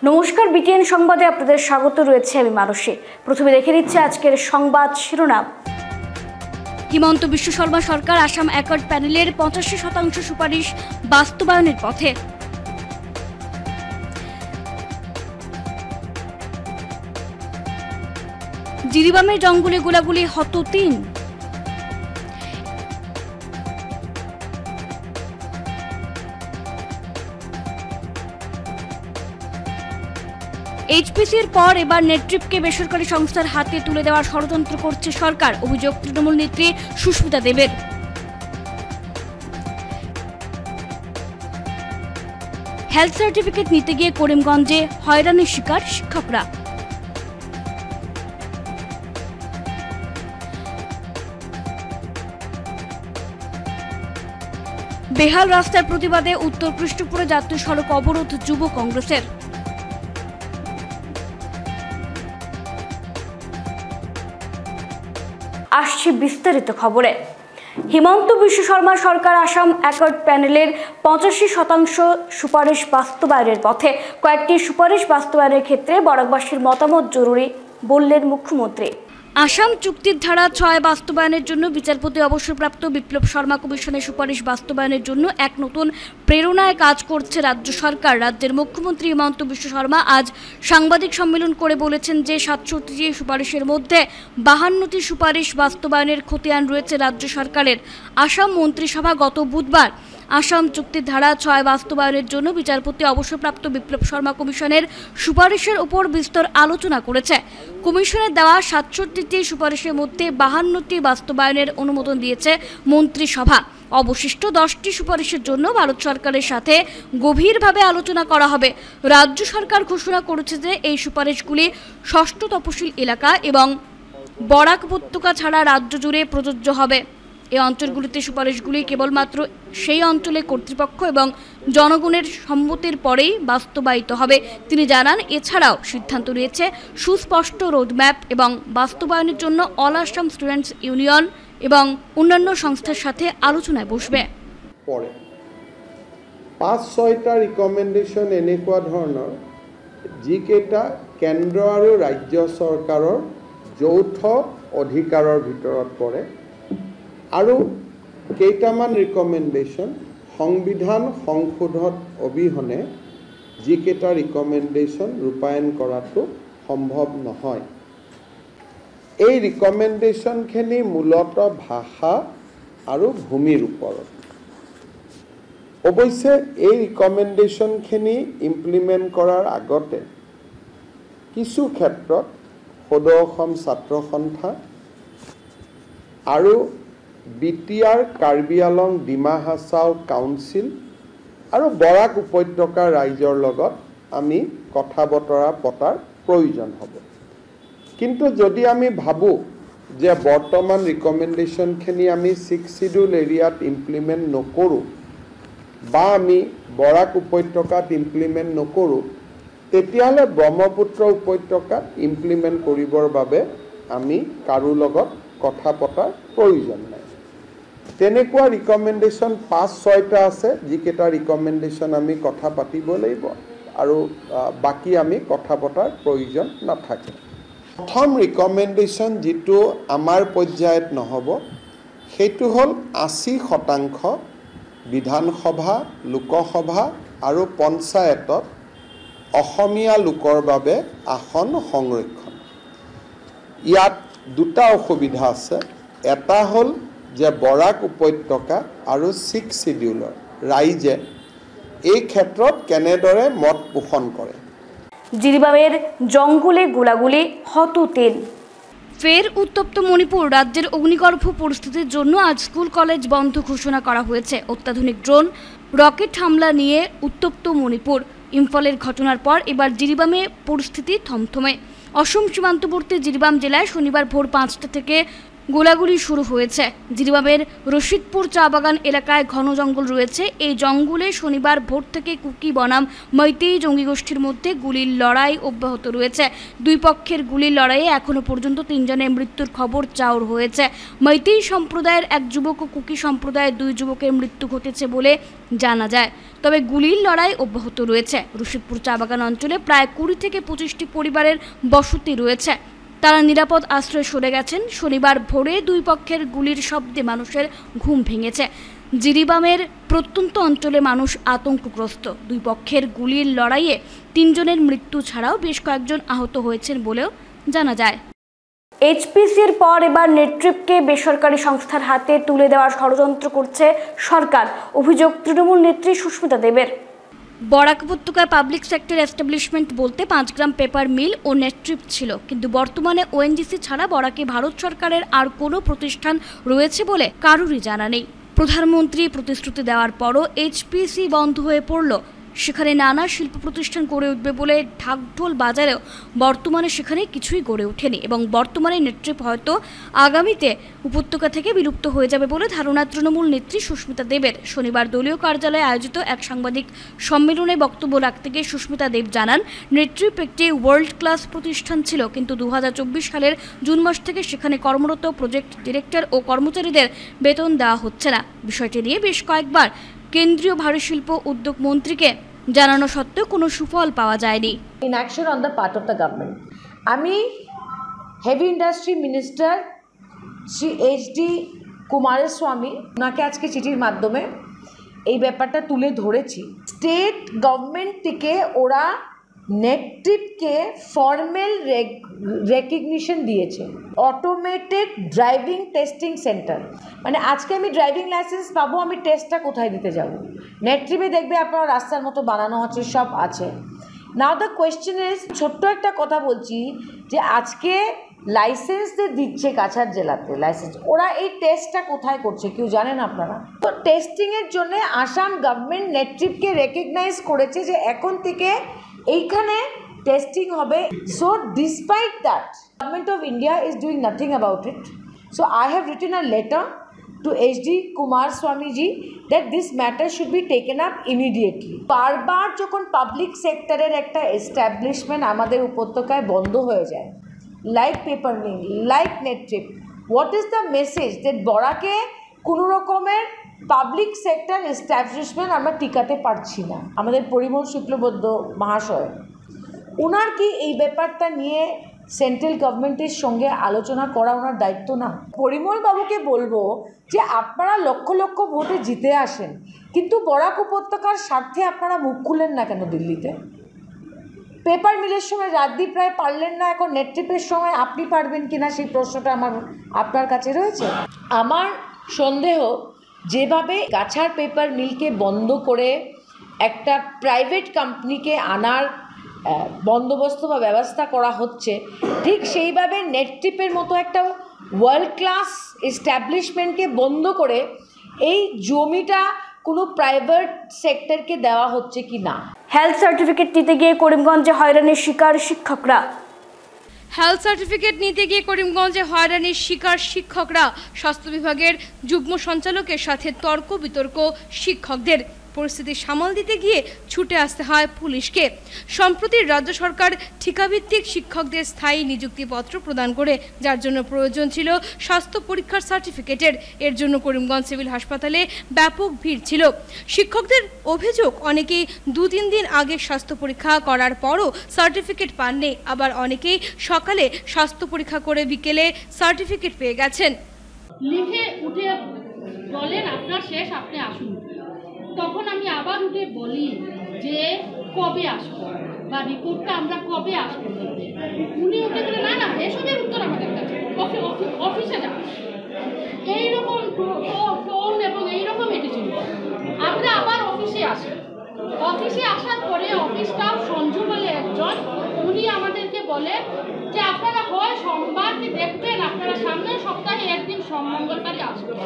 নমস্কার, বিটিএন সংবাদে আপনাদের স্বাগত রয়েছে। আমি মানসী। প্রথমে দেখে নিচ্ছে আজকের সংবাদ শিরোনাম। হিমন্ত বিশ্ব শর্মা সরকার আসাম অ্যাকর্ড প্যানেলের 85% সুপারিশ বাস্তবায়নের পথে। জিরিবামের জঙ্গলে গোলাগুলি হত 3। এইচপিসির পর এবার নেটট্রিপকে বেসরকারি সংস্থার হাতে তুলে দেওয়ার ষড়যন্ত্র করছে সরকার, অভিযোগ তৃণমূল নেত্রী সুস্মিতা দেবের। হেলথ সার্টিফিকেট নিতে গিয়ে করিমগঞ্জে হয়রানির শিকার শিক্ষকরা। বেহাল রাস্তার প্রতিবাদে উত্তর কৃষ্ণপুরে জাতীয় সড়ক অবরোধ যুব কংগ্রেসের। আসছে বিস্তারিত খবরে। হিমন্ত বিশ্ব শর্মা সরকার আসাম অ্যাকর্ড প্যানেলের 85% সুপারিশ বাস্তবায়নের পথে। কয়েকটি সুপারিশ বাস্তবায়নের ক্ষেত্রে বরাকবাসীর মতামত জরুরি বললেন মুখ্যমন্ত্রী। আসাম চুক্তির ধারা 6 বাস্তবায়নের জন্য বিচারপতি অবসরপ্রাপ্ত বিপ্লব শর্মা কমিশনের সুপারিশ বাস্তবায়নের জন্য এক নতুন প্রেরণায় কাজ করছে রাজ্য সরকার। রাজ্যের মুখ্যমন্ত্রী হিমন্ত বিশ্ব শর্মা আজ সাংবাদিক সম্মেলন করে বলেছেন যে 67টি সুপারিশের মধ্যে 52টি সুপারিশ বাস্তবায়নের খতিয়ান রয়েছে রাজ্য সরকারের। আসাম মন্ত্রিসভা গত বুধবার আসাম চুক্তির ধারা 6 বাস্তবায়নের জন্য বিচারপতি অবসরপ্রাপ্ত বিপ্লব শর্মা কমিশনের সুপারিশের উপর বিস্তর আলোচনা করেছে। কমিশনের দেওয়া 67টি সুপারিশের মধ্যে 52টি বাস্তবায়নের অনুমোদন দিয়েছে মন্ত্রিসভা। অবশিষ্ট 10টি সুপারিশের জন্য ভারত সরকারের সাথে গভীরভাবে আলোচনা করা হবে। রাজ্য সরকার ঘোষণা করেছে যে এই সুপারিশগুলি ষষ্ঠ তপশিল এলাকা এবং বরাক উপত্যকা ছাড়া রাজ্য জুড়ে প্রযোজ্য হবে। এই অঞ্চলগুলিতে সুপারিশগুলি কেবলমাত্র সেই অঞ্চলের কর্তৃপক্ষ এবং জনগণের সম্মতির পরেই বাস্তবায়িত হবে। তিনি জানান, এছাড়াও সিদ্ধান্ত নিয়েছে সুস্পষ্ট রোডম্যাপ এবং বাস্তবায়নের জন্য অল আসাম স্টুডেন্টস ইউনিয়ন এবং অন্যান্য সংস্থার সাথে আলোচনায় বসবে। পরে 5-6টা ৰিকমেণ্ডেশ্যন এনেকুৱা ধৰণৰ যিকেইটা কেন্দ্ৰ আৰু ৰাজ্য চৰকাৰৰ যৌথ অধিকাৰৰ ভিতৰত পৰে আৰু কেইটামান ৰিকমেণ্ডেশ্যন সংবিধান সংশোধন অবিহনে যিকেইটা ৰিকমেণ্ডেশ্যন ৰূপায়ণ কৰাটো সম্ভৱ নহয়। এই ৰিকমেণ্ডেশ্যনখিনি মূলতঃ ভাষা আৰু ভূমিৰ ওপৰত। অৱশ্যে এই ৰিকমেণ্ডেশ্যনখিনি ইমপ্লিমেণ্ট কৰাৰ আগতে কিছু ক্ষেত্ৰত সদৌ অসম ছাত্ৰ সন্থা আৰু বিটিআৰ কাৰ্বি আলং ডিমা হাছাও কাউন্সিল আৰু বৰাক উপত্যকাৰ ৰাইজৰ লগত আমি কথা বতৰা পতাৰ প্ৰয়োজন হ'ব। কিন্তু যদি আমি ভাবোঁ যে বৰ্তমান ৰিকমেণ্ডেশ্যনখিনি আমি 6 শিডিউল এৰিয়াত ইমপ্লিমেণ্ট নকৰোঁ বা আমি বৰাক উপত্যকাত ইমপ্লিমেণ্ট নকৰোঁ, তেতিয়াহ'লে ব্ৰহ্মপুত্ৰ উপত্যকাত ইমপ্লিমেণ্ট কৰিবৰ বাবে আমি কাৰো লগত কথা পতাৰ প্ৰয়োজন নাই। তেনেকুৱা ৰিকমেণ্ডেশ্যন 5-6টা আছে, যিকেইটা ৰিকমেণ্ডেশ্যন আমি কথা পাতিব লাগিব আৰু বাকী আমি কথা পতাৰ প্ৰয়োজন নাথাকে। প্ৰথম ৰিকমেণ্ডেশ্যন যিটো আমাৰ পৰ্যায়ত নহ'ব সেইটো হ'ল 80% বিধানসভা, লোকসভা আৰু পঞ্চায়তত অসমীয়া লোকৰ বাবে আসন সংৰক্ষণ। ইয়াত দুটা অসুবিধা আছে। এটা হ'ল যে বৰাক উপত্যকা আৰু 6 শিডিউলৰ ৰাইজে এই ক্ষেত্ৰত কেনেদৰে মত পোষণ কৰে। জিরিবামের জঙ্গলে গোলাগুলি হত 3। ফের উত্তপ্ত মণিপুর। রাজ্যের অগ্নিগর্ভ পরিস্থিতির জন্য আজ স্কুল কলেজ বন্ধ ঘোষণা করা হয়েছে। অত্যাধুনিক ড্রোন রকেট হামলা নিয়ে উত্তপ্ত মণিপুর। ইম্ফলের ঘটনার পর এবার জিরিবামে পরিস্থিতি থমথমে। অসম সীমান্তবর্তী জিরিবাম জেলায় শনিবার ভোর 5টা থেকে গোলাগুলি শুরু হয়েছে। জিরিবামের রশিদপুর চা বাগান এলাকায় ঘন জঙ্গল রয়েছে। এই জঙ্গলে শনিবার ভোর থেকে কুকি বনাম মৈতেই জঙ্গি গোষ্ঠীর মধ্যে গুলির লড়াই অব্যাহত রয়েছে। দুই পক্ষের গুলির লড়াইয়ে এখনো পর্যন্ত 3 জনের মৃত্যুর খবর চাউর হয়েছে। মৈতেই সম্প্রদায়ের এক যুবক ও কুকি সম্প্রদায়ের 2 যুবকের মৃত্যু ঘটেছে বলে জানা যায়। তবে গুলির লড়াই অব্যাহত রয়েছে। রশিদপুর চা বাগান অঞ্চলে প্রায় 20 থেকে 25টি পরিবারের বসতি রয়েছে। তারা নিরাপদ আশ্রয়ে সরে গেছেন। শনিবার ভোরে দুই পক্ষের গুলির শব্দে মানুষের ঘুম ভেঙেছে। জিরিবামের প্রত্যন্ত অঞ্চলে মানুষ আতঙ্কগ্রস্ত। দুই পক্ষের গুলির লড়াইয়ে 3 জনের মৃত্যু ছাড়াও বেশ কয়েকজন আহত হয়েছেন বলেও জানা যায়। এইচপিসির পর এবার নেটট্রিপকে বেসরকারি সংস্থার হাতে তুলে দেওয়ার ষড়যন্ত্র করছে সরকার, অভিযোগ তৃণমূল নেত্রী সুস্মিতা দেবের। বরাক উপত্যকায় পাবলিক সেক্টর এস্টাবলিশমেন্ট বলতে 5 গ্রাম পেপার মিল ও নেটট্রিপ ছিল, কিন্তু বর্তমানে ওএনজিসি ছাড়া বরাকে ভারত সরকারের আর কোনো প্রতিষ্ঠান রয়েছে বলে কারোরই জানা নেই। প্রধানমন্ত্রী প্রতিশ্রুতি দেওয়ার পরও এইচপিসি বন্ধ হয়ে পড়ল। সেখানে নানা শিল্প প্রতিষ্ঠান গড়ে উঠবে বলে ঢাকঢোল বাজারেও বর্তমানে সেখানে কিছুই গড়ে ওঠেনি এবং বর্তমানে নেটট্রিপ হয়তো আগামীতে উপত্যকা থেকে বিলুপ্ত হয়ে যাবে বলে ধারণা তৃণমূল নেত্রী সুস্মিতা দেবের। শনিবার দলীয় কার্যালয়ে আয়োজিত এক সাংবাদিক সম্মেলনে বক্তব্য রাখতে গিয়ে সুস্মিতা দেব জানান, নেটট্রিপ একটি ওয়ার্ল্ড ক্লাস প্রতিষ্ঠান ছিল, কিন্তু 2024 সালের জুন মাস থেকে সেখানে কর্মরত প্রজেক্ট ডিরেক্টর ও কর্মচারীদের বেতন দেওয়া হচ্ছে না। বিষয়টি নিয়ে বেশ কয়েকবার কেন্দ্রীয় ভারী শিল্প উদ্যোগ মন্ত্রীকে জানানো সত্ত্বেও কোনো সুফল পাওয়া যায়নি। Inaction on the part of the government. আমি heavy industry minister Shri HD Kumaraswamy ওনাকে আজকে চিঠির মাধ্যমে এই ব্যাপারটা তুলে ধরেছি। স্টেট গভর্নমেন্ট থেকে ওরা নেটট্রিপকে ফর্মাল রেকগনিশন দিয়েছে, অটোমেটেড ড্রাইভিং টেস্টিং সেন্টার। মানে আজকে আমি ড্রাইভিং লাইসেন্স পাবো, আমি টেস্টটা কোথায় দিতে যাব? নেটট্রিপে দেখবে আপনার রাস্তার মতো বানানো হচ্ছে, সব আছে। নাও দ্য কোয়েশ্চেন ইজ, ছোট্ট একটা কথা বলছি যে আজকে লাইসেন্স দিচ্ছে কাছাড় জেলাতে লাইসেন্স, ওরা এই টেস্টটা কোথায় করছে কেউ জানেন আপনারা? তো টেস্টিংয়ের জন্য আসাম গভর্নমেন্ট নেটট্রিপকে রেকগনাইজ করেছে যে এখন থেকে এইখানে টেস্টিং হবে। So despite that government of India is doing nothing about it. So I have written a letter to HD Kumaraswamy ji that this matter should be taken up immediately. বারবার যখন public সেক্টরের একটা establishment আমাদের উপত্যকায় বন্ধ হয়ে যায়, like paper mill, like নেটট্রিপ, what is the message that বরাকে কোনো রকমের পাবলিক সেক্টর এস্টাবলিশমেন্ট আমরা টিকাতে পারছি না? আমাদের পরিমল শুক্লবৈদ্য মহাশয়, ওনার কি এই ব্যাপারটা নিয়ে সেন্ট্রাল গভর্নমেন্টের সঙ্গে আলোচনা করা ওনার দায়িত্ব না? পরিমল বাবুকে বলবো যে আপনারা লক্ষ লক্ষ ভোটে জিতে আসেন, কিন্তু বরাক উপত্যকার স্বার্থে আপনারা মুখ খুলেন না কেন দিল্লিতে? পেপার মিলের সময় রাজদীপ রায় পারলেন না, এখন নেটট্রিপের সময় আপনি পারবেন কিনা সেই প্রশ্নটা আপনার কাছে রয়েছে। আমার সন্দেহ, যেভাবে কাছাড় পেপার মিলকে বন্ধ করে একটা প্রাইভেট কোম্পানিকে আনার বন্দোবস্ত বা ব্যবস্থা করা হচ্ছে, ঠিক সেইভাবে নেটট্রিপের মতো একটা ওয়ার্ল্ড ক্লাস এস্টাবলিশমেন্টকে বন্ধ করে এই জমিটা কোনো প্রাইভেট সেক্টরকে দেওয়া হচ্ছে কি না। হেলথ সার্টিফিকেট নিতে গিয়ে করিমগঞ্জে হয়রানির শিকার শিক্ষকরা। হেলথ সার্টিফিকেট নিতে গিয়ে করিমগঞ্জে হয়রানির শিকার শিক্ষকরা। স্বাস্থ্য বিভাগের যুগ্ম সঞ্চালকের সাথে তর্ক বিতর্ক শিক্ষকদের। পরিস্থিতি সামাল দিতে গিয়ে ছুটে আসতে হয় পুলিশকে। সম্প্রতি রাজ্য সরকার ঠিকাভিত্তিক শিক্ষকদের স্থায়ী নিযুক্তিপত্র প্রদান করে, যার জন্য প্রয়োজন ছিল স্বাস্থ্য পরীক্ষার সার্টিফিকেটের। এর জন্য করিমগঞ্জ সিভিল হাসপাতালে ব্যাপক ভিড় ছিল। শিক্ষকদের অভিযোগ, অনেকেই 2-3 দিন আগে স্বাস্থ্য পরীক্ষা করার পরও সার্টিফিকেট পাননি, আবার অনেকেই সকালে স্বাস্থ্য পরীক্ষা করে বিকেলে সার্টিফিকেট পেয়ে গেছেন। লিখে উঠে বলেন আপনার শেষ, আপনি আসুন। তখন আমি আবার উঠে বলি যে কবে আসবো বা রিপোর্টটা আমরা কবে আসবো বলতে। উনি উঠে বলে না না, এসবের উত্তর আমাদের কাছে, অফিসে যান। এইরকম টোন এবং এইরকম এটিচিউড। আমরা আবার অফিসে আসি। অফিসে আসার পরে অফিস স্টাফ সঞ্জু বলে একজন, উনি আমাদেরকে বলে যে আপনারা হয় সোমবার কি দেখবেন, আপনারা সামনের সপ্তাহে একদিন মঙ্গলবারে আসবেন।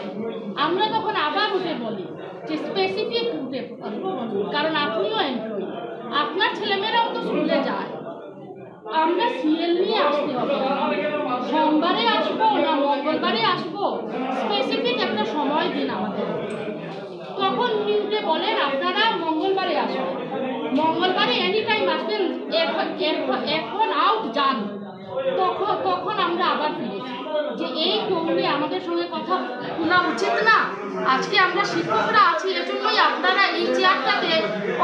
আমরা তখন আবার উঠে বলি যে স্পেসিফিক উঠে, কারণ আপনিও এমপ্লয়ি, আপনার ছেলেমেয়েরাও তো স্কুলে যায়, আমরা সিএল নিয়ে আসতে হবে, সোমবারে আসবো না মঙ্গলবারে আসবো, স্পেসিফিক একটা সময় দিন আমাদের। তখন উনি উঠে বলেন আপনারা মঙ্গলবারে আসবেন, মঙ্গলবারে এনি টাইম আসবেন, এখন আউট যান। তখন আমরা আবার ফিরেছি যে এই টোনে আমাদের সঙ্গে কথা শোনা উচিত না। আজকে আমরা শিক্ষকরা আছি, এজন্যই আপনারা এই চেয়ারটাতে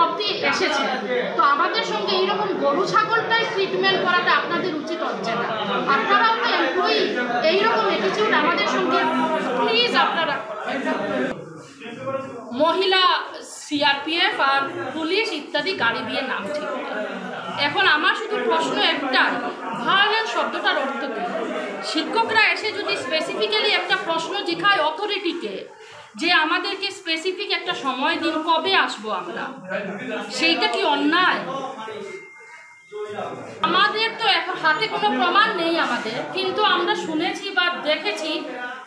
অব্দি এসেছেন। তো আমাদের সঙ্গে এইরকম গরু ছাগলটাই ট্রিটমেন্ট করাটা আপনাদের উচিত হচ্ছে না। আপনারাও তো এমপ্লয়ি, এইরকম অ্যাটিটিউড আমাদের সঙ্গে প্লিজ আপনারা। মহিলা সিআরপিএফ আর পুলিশ ইত্যাদি গাড়ি দিয়ে নাম ঠিক। এখন আমার শুধু প্রশ্ন একটা, ভায়োলেন্স শব্দটার অর্থ কী? শিক্ষকরা এসে যদি স্পেসিফিক্যালি একটা প্রশ্ন জিজ্ঞায় অথরিটিকে যে আমাদেরকে স্পেসিফিক একটা সময় দিন কবে আসবো আমরা, সেইটা কি অন্যায়? আমাদের তো এখন হাতে কোনো প্রমাণ নেই আমাদের, কিন্তু আমরা শুনেছি বা দেখেছি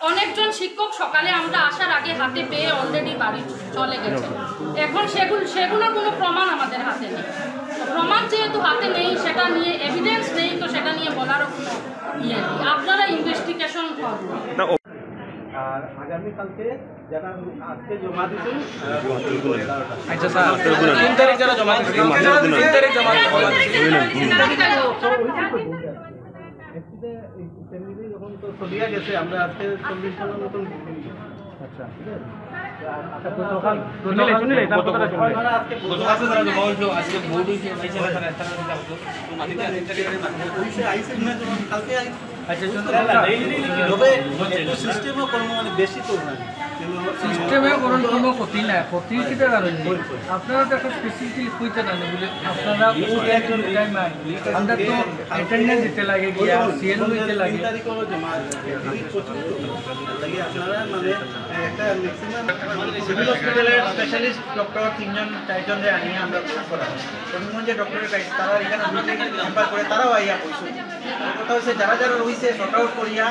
অনেকজন শিক্ষক সকালে আমরা আসার আগে হাতে পেয়ে অলরেডি বাড়ি চলে গেছে। এখন সেগুলোর কোনো প্রমাণ আমাদের হাতে নেই। প্রমাণ যেহেতু হাতে নেই, সেটা নিয়ে এভিডেন্স নেই, তো সেটা নিয়ে বলারও কোনো ইয়ে নেই। আপনারা ইনভেস্টিগেশন করুন। আর আগামীকালকে যারা আজকে জমা দিচ্ছেন, আচ্ছা স্যার 3 তারিখ যারা জমা দিচ্ছেন, 3 তারিখ জমা যখন তো চলিয়া গেছে, আমরা আজকে 40 জনের মতন। আচ্ছা সিস্টেমে কোনো ক্ষতি নাই, ক্ষতির কিটা কারণ আপনারা তো একটা স্পেসিফিক কইতে জানেন বলে আপনারা আমরা তো অ্যাটেন্ডেন্স দিতে লাগে, গিয়া সিএল দিতে লাগে। আপনারা মানে একটা ম্যাক্সিমাম সিভিল হসপিটালের স্পেশালিস্ট ডক্টর 3-4 জন আনিয়ে আমরা করা হয়। করিমগঞ্জে ডক্টরের তারা এখানে নাম্বার করে তারাও আইয়া কইছে। কথা হচ্ছে যারা যারা রয়েছে শর্ট আউট করিয়া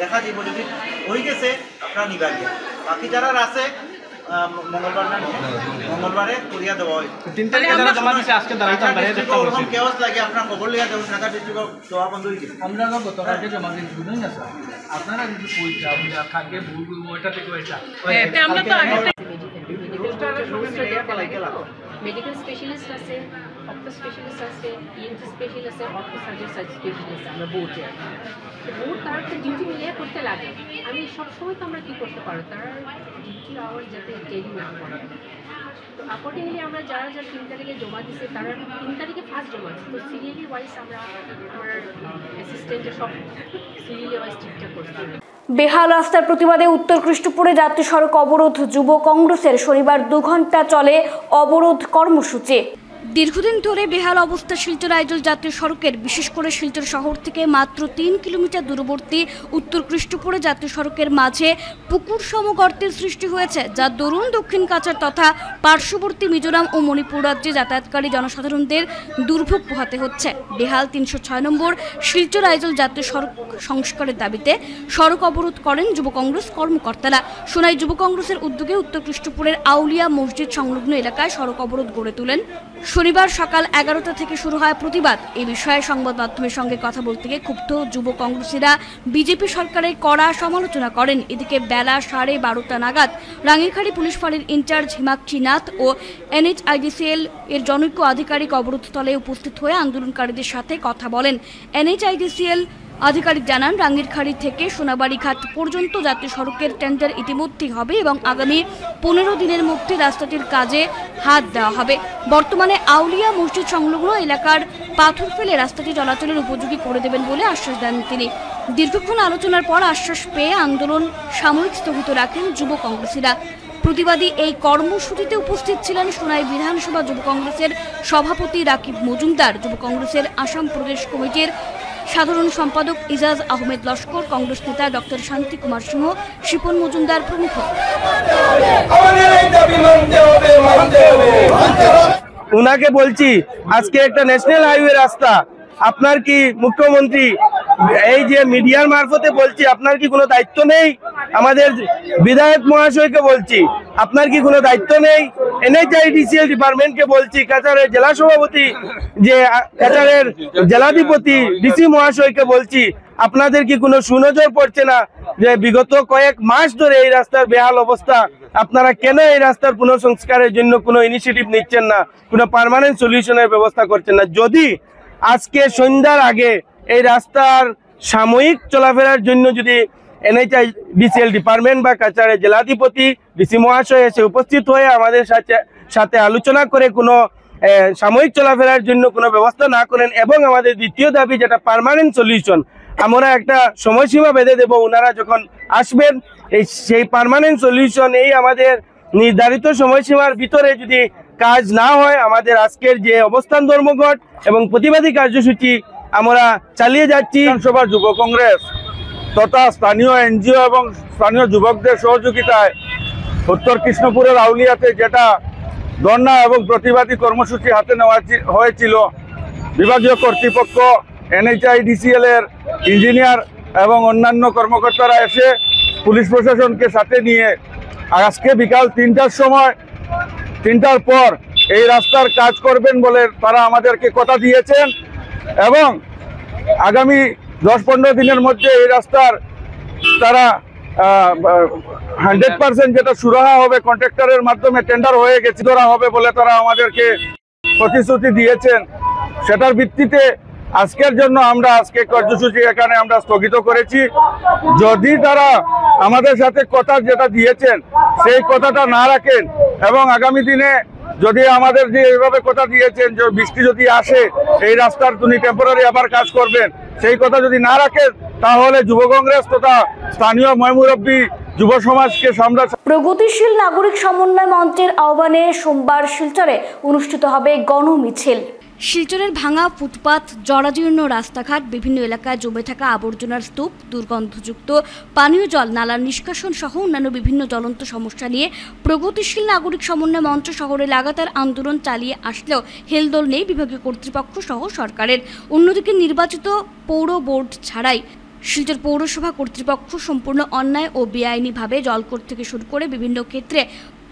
দেখা দিব, যদি হয়ে গেছে আপনারা নিবা গিয়া, বাকি যারা আছে মঙ্গলবারে করিয়া দেওয়া হয়। 3 তারিখে যারা জমা দিছে আজকে দাঁড়াইতাম বাইরে দেখতে পাচ্ছি কেওস লাগে, আপনার খবর লিয়া দেব। ঢাকা ডিস্ট্রিক্ট দেওয়া বন্ধ হয়ে গেছে। আমরা গতকালকে জমা দিন শুনুন না স্যার, আপনারা যদি কইতা আমরা কাকে ভুল ওইটা থেকে ওইটা আমরা তো আগে মেডিকেল স্পেশালিস্ট আছে, অপ্টো স্পেশালিস্ট আছে, ইএনটি স্পেশালিস্ট আছে, অর্থো সার্জারি স্পেশালিস্ট আমরা বোর্ডে আছি। তো বোর্ড তারা একটা ডিউটি মিলিয়ে করতে লাগে। আমি সবসময় তো আমরা কী করতে পারো, তারা ডিউটি আওয়ার যাতে দেরি না করে। তো অ্যাকর্ডিংলি আমরা যারা 3 তারিখে জমা দিচ্ছে, তারা 3 তারিখে ফার্স্ট জমা দিচ্ছে। তো সিরিয়ালি ওয়াইজ আমরা আমার অ্যাসিস্ট্যান্টের সব সিরিয়ালি ওয়াইজ ঠিকঠাক করতে। বেহাল রাস্তার প্রতিবাদে উত্তর কৃষ্ণপুরে জাতীয় সড়ক অবরোধ। যুব কংগ্রেসের শনিবার 2 ঘন্টা চলে অবরোধ কর্মসূচি। দীর্ঘদিন ধরে বেহাল অবস্থা শিলচর আইজল জাতীয় সড়কের, বিশেষ করে শিলচর শহর থেকে মাত্র 3 কিলোমিটার দূরবর্তী উত্তর কৃষ্ণপুরে জাতীয় সড়কের মাঝে পুকুর সম গর্তের সৃষ্টি হয়েছে, যা দরুন দক্ষিণ কাছাড় তথা পার্শ্ববর্তী মিজোরাম ও মণিপুর রাজ্যে যাতায়াতকারী জনসাধারণদের দুর্ভোগ পোহাতে হচ্ছে। বেহাল 306 নম্বর শিলচর আইজল জাতীয় সড়ক সংস্কারের দাবিতে সড়ক অবরোধ করেন যুব কংগ্রেস কর্মকর্তারা। সোনাই যুব কংগ্রেসের উদ্যোগে উত্তর কৃষ্ণপুরের আউলিয়া মসজিদ সংলগ্ন এলাকায় সড়ক অবরোধ গড়ে তোলেন। শনিবার সকাল 11টা থেকে শুরু হয় প্রতিবাদ। এই বিষয়ে সংবাদ মাধ্যমের সঙ্গে কথা বলতে গিয়ে ক্ষুব্ধ যুব কংগ্রেসীরা বিজেপি সরকারের কড়া সমালোচনা করেন। এদিকে বেলা 12:30 নাগাদ রাঙ্গিরখাড়ি পুলিশ ফাঁড়ির ইনচার্জ হিমাক্ষী নাথ ও NHIDCL এর জনৈক আধিকারিক অবরোধস্থলে উপস্থিত হয়ে আন্দোলনকারীদের সাথে কথা বলেন। NHIDCL আধিকারিক জানান, রাঙ্গিরখাড়ি থেকে সোনাবাড়ি ঘাট পর্যন্ত জাতীয় সড়কের টেন্ডার ইতিমধ্যেই হবে এবং আগামী 15 দিনের মধ্যে রাস্তাটির কাজে হাত দেওয়া হবে। বর্তমানে আউলিয়া মসজিদ সংলগ্ন এলাকার পাথর ফেলে রাস্তাটি চলাচলের উপযোগী করে দেবেন বলে আশ্বাস দেন তিনি। দীর্ঘক্ষণ আলোচনার পর আশ্বাস পেয়ে আন্দোলন সাময়িক স্থগিত রাখেন যুব কংগ্রেসীরা। প্রতিবাদী এই কর্মসূচিতে উপস্থিত ছিলেন সোনাই বিধানসভা যুব কংগ্রেসের সভাপতি রাকিব মজুমদার, যুব কংগ্রেসের আসাম প্রদেশ কমিটির সাধারণ সম্পাদক ইজাজ আহমেদ লস্কর, কংগ্রেস নেতা ডক্টর শান্তি কুমার সিংহ, শিপন মজুমদার প্রমুখ। ওনাকে বলছি, আজকে একটা ন্যাশনাল হাইওয়ে রাস্তা, আপনার কি মুখ্যমন্ত্রী এই যে মিডিয়ার মারফতে বলছি, আপনার কি কোনো দায়িত্ব নেই? আমাদের বিধায়ক মহাশয়কে বলছি, আপনার কি কোনো দায়িত্ব নেই? NHIDCL ডিপার্টমেন্টকে বলছি, কাছাড়ের জেলা সভাপতি যে কাছাড়ের জেলাধিপতি ডিসি মহাশয়কে বলছি, আপনাদের কি কোনো সুনজর পড়ছে না যে বিগত কয়েক মাস ধরে এই রাস্তার বেহাল অবস্থা? আপনারা কেন এই রাস্তার পুনঃসংস্কারের জন্য কোনো ইনিশিয়েটিভ নিচ্ছেন না, কোনো পার্মানেন্ট সলিউশনের ব্যবস্থা করছেন না? যদি আজকে সন্ধ্যার আগে এই রাস্তার সাময়িক চলাফেরার জন্য যদি NHIDCL ডিপার্টমেন্ট বা কাছাড়ের জেলাধিপতি ডিসি মহাশয় এসে উপস্থিত হয়ে আমাদের সাথে আলোচনা করে কোনো সাময়িক চলাফেরার জন্য কোনো ব্যবস্থা না করেন, এবং আমাদের দ্বিতীয় দাবি যেটা পার্মানেন্ট সলিউশন, আমরা একটা সময়সীমা বেঁধে দেব, ওনারা যখন আসবেন সেই পার্মানেন্ট সলিউশন এই আমাদের নির্ধারিত সময়সীমার ভিতরে যদি কাজ না হয়, আমাদের আজকের যে অবস্থান ধর্মঘট এবং প্রতিবাদী কার্যসূচি আমরা চালিয়ে যাচ্ছি। বিধানসভা যুব কংগ্রেস তথা স্থানীয় NGO এবং স্থানীয় যুবকদের সহযোগিতায় উত্তর কৃষ্ণপুরের আউলিয়াতে যেটা ধর্ণা এবং প্রতিবাদী কর্মসূচি হাতে নেওয়া হয়েছিল, বিভাগীয় কর্তৃপক্ষ NHIDCL এর ইঞ্জিনিয়ার এবং অন্যান্য কর্মকর্তারা এসে পুলিশ প্রশাসনকে সাথে নিয়ে আজকে বিকাল 3টার সময় 3টার পর এই রাস্তার কাজ করবেন বলে তারা আমাদেরকে কথা দিয়েছেন, এবং আগামী 10-15 দিনের মধ্যে এই রাস্তার তারা 100% যেটা সুরাহা হবে কন্ট্রাক্টরের মাধ্যমে টেন্ডার হয়ে গেছে ধরা হবে বলে তারা আমাদেরকে প্রতিশ্রুতি দিয়েছেন। সেটার ভিত্তিতে আজকের জন্য আমরা আজকে কার্যসূচি এখানে আমরা স্থগিত করেছি। যদি তারা আমাদের সাথে কথা যেটা দিয়েছেন সেই কথাটা না রাখেন, এবং আগামী দিনে যদি আমাদের যে এইভাবে কথা দিয়েছেন যে বৃষ্টি যদি আসে এই রাস্তার তিনি টেম্পোরারি আবার কাজ করবেন, সেই কথা যদি না রাখেন তাহলে যুব কংগ্রেস তথা স্থানীয় ময়মুরব্বী যুব সমাজকে সামলা। প্রগতিশীল নাগরিক সমন্বয় মঞ্চের আহ্বানে সোমবার শিলচরে অনুষ্ঠিত হবে গণমিছিল। শিলচরের ভাঙা ফুটপাত, জরাজীর্ণ রাস্তাঘাট, বিভিন্ন এলাকায় জমে থাকা আবর্জনার স্তূপ, দুর্গন্ধযুক্ত পানীয় জল, নালার নিষ্কাশন সহ অন্যান্য বিভিন্ন জ্বলন্ত সমস্যা নিয়ে প্রগতিশীল নাগরিক সমন্বয় মঞ্চ শহরে লাগাতার আন্দোলন চালিয়ে আসলেও হেলদোল নেই বিভাগীয় কর্তৃপক্ষ সহ সরকারের। অন্যদিকে নির্বাচিত পৌর বোর্ড ছাড়াই শিলচর পৌরসভা কর্তৃপক্ষ সম্পূর্ণ অন্যায় ও বেআইনিভাবে জলকর থেকে শুরু করে বিভিন্ন ক্ষেত্রে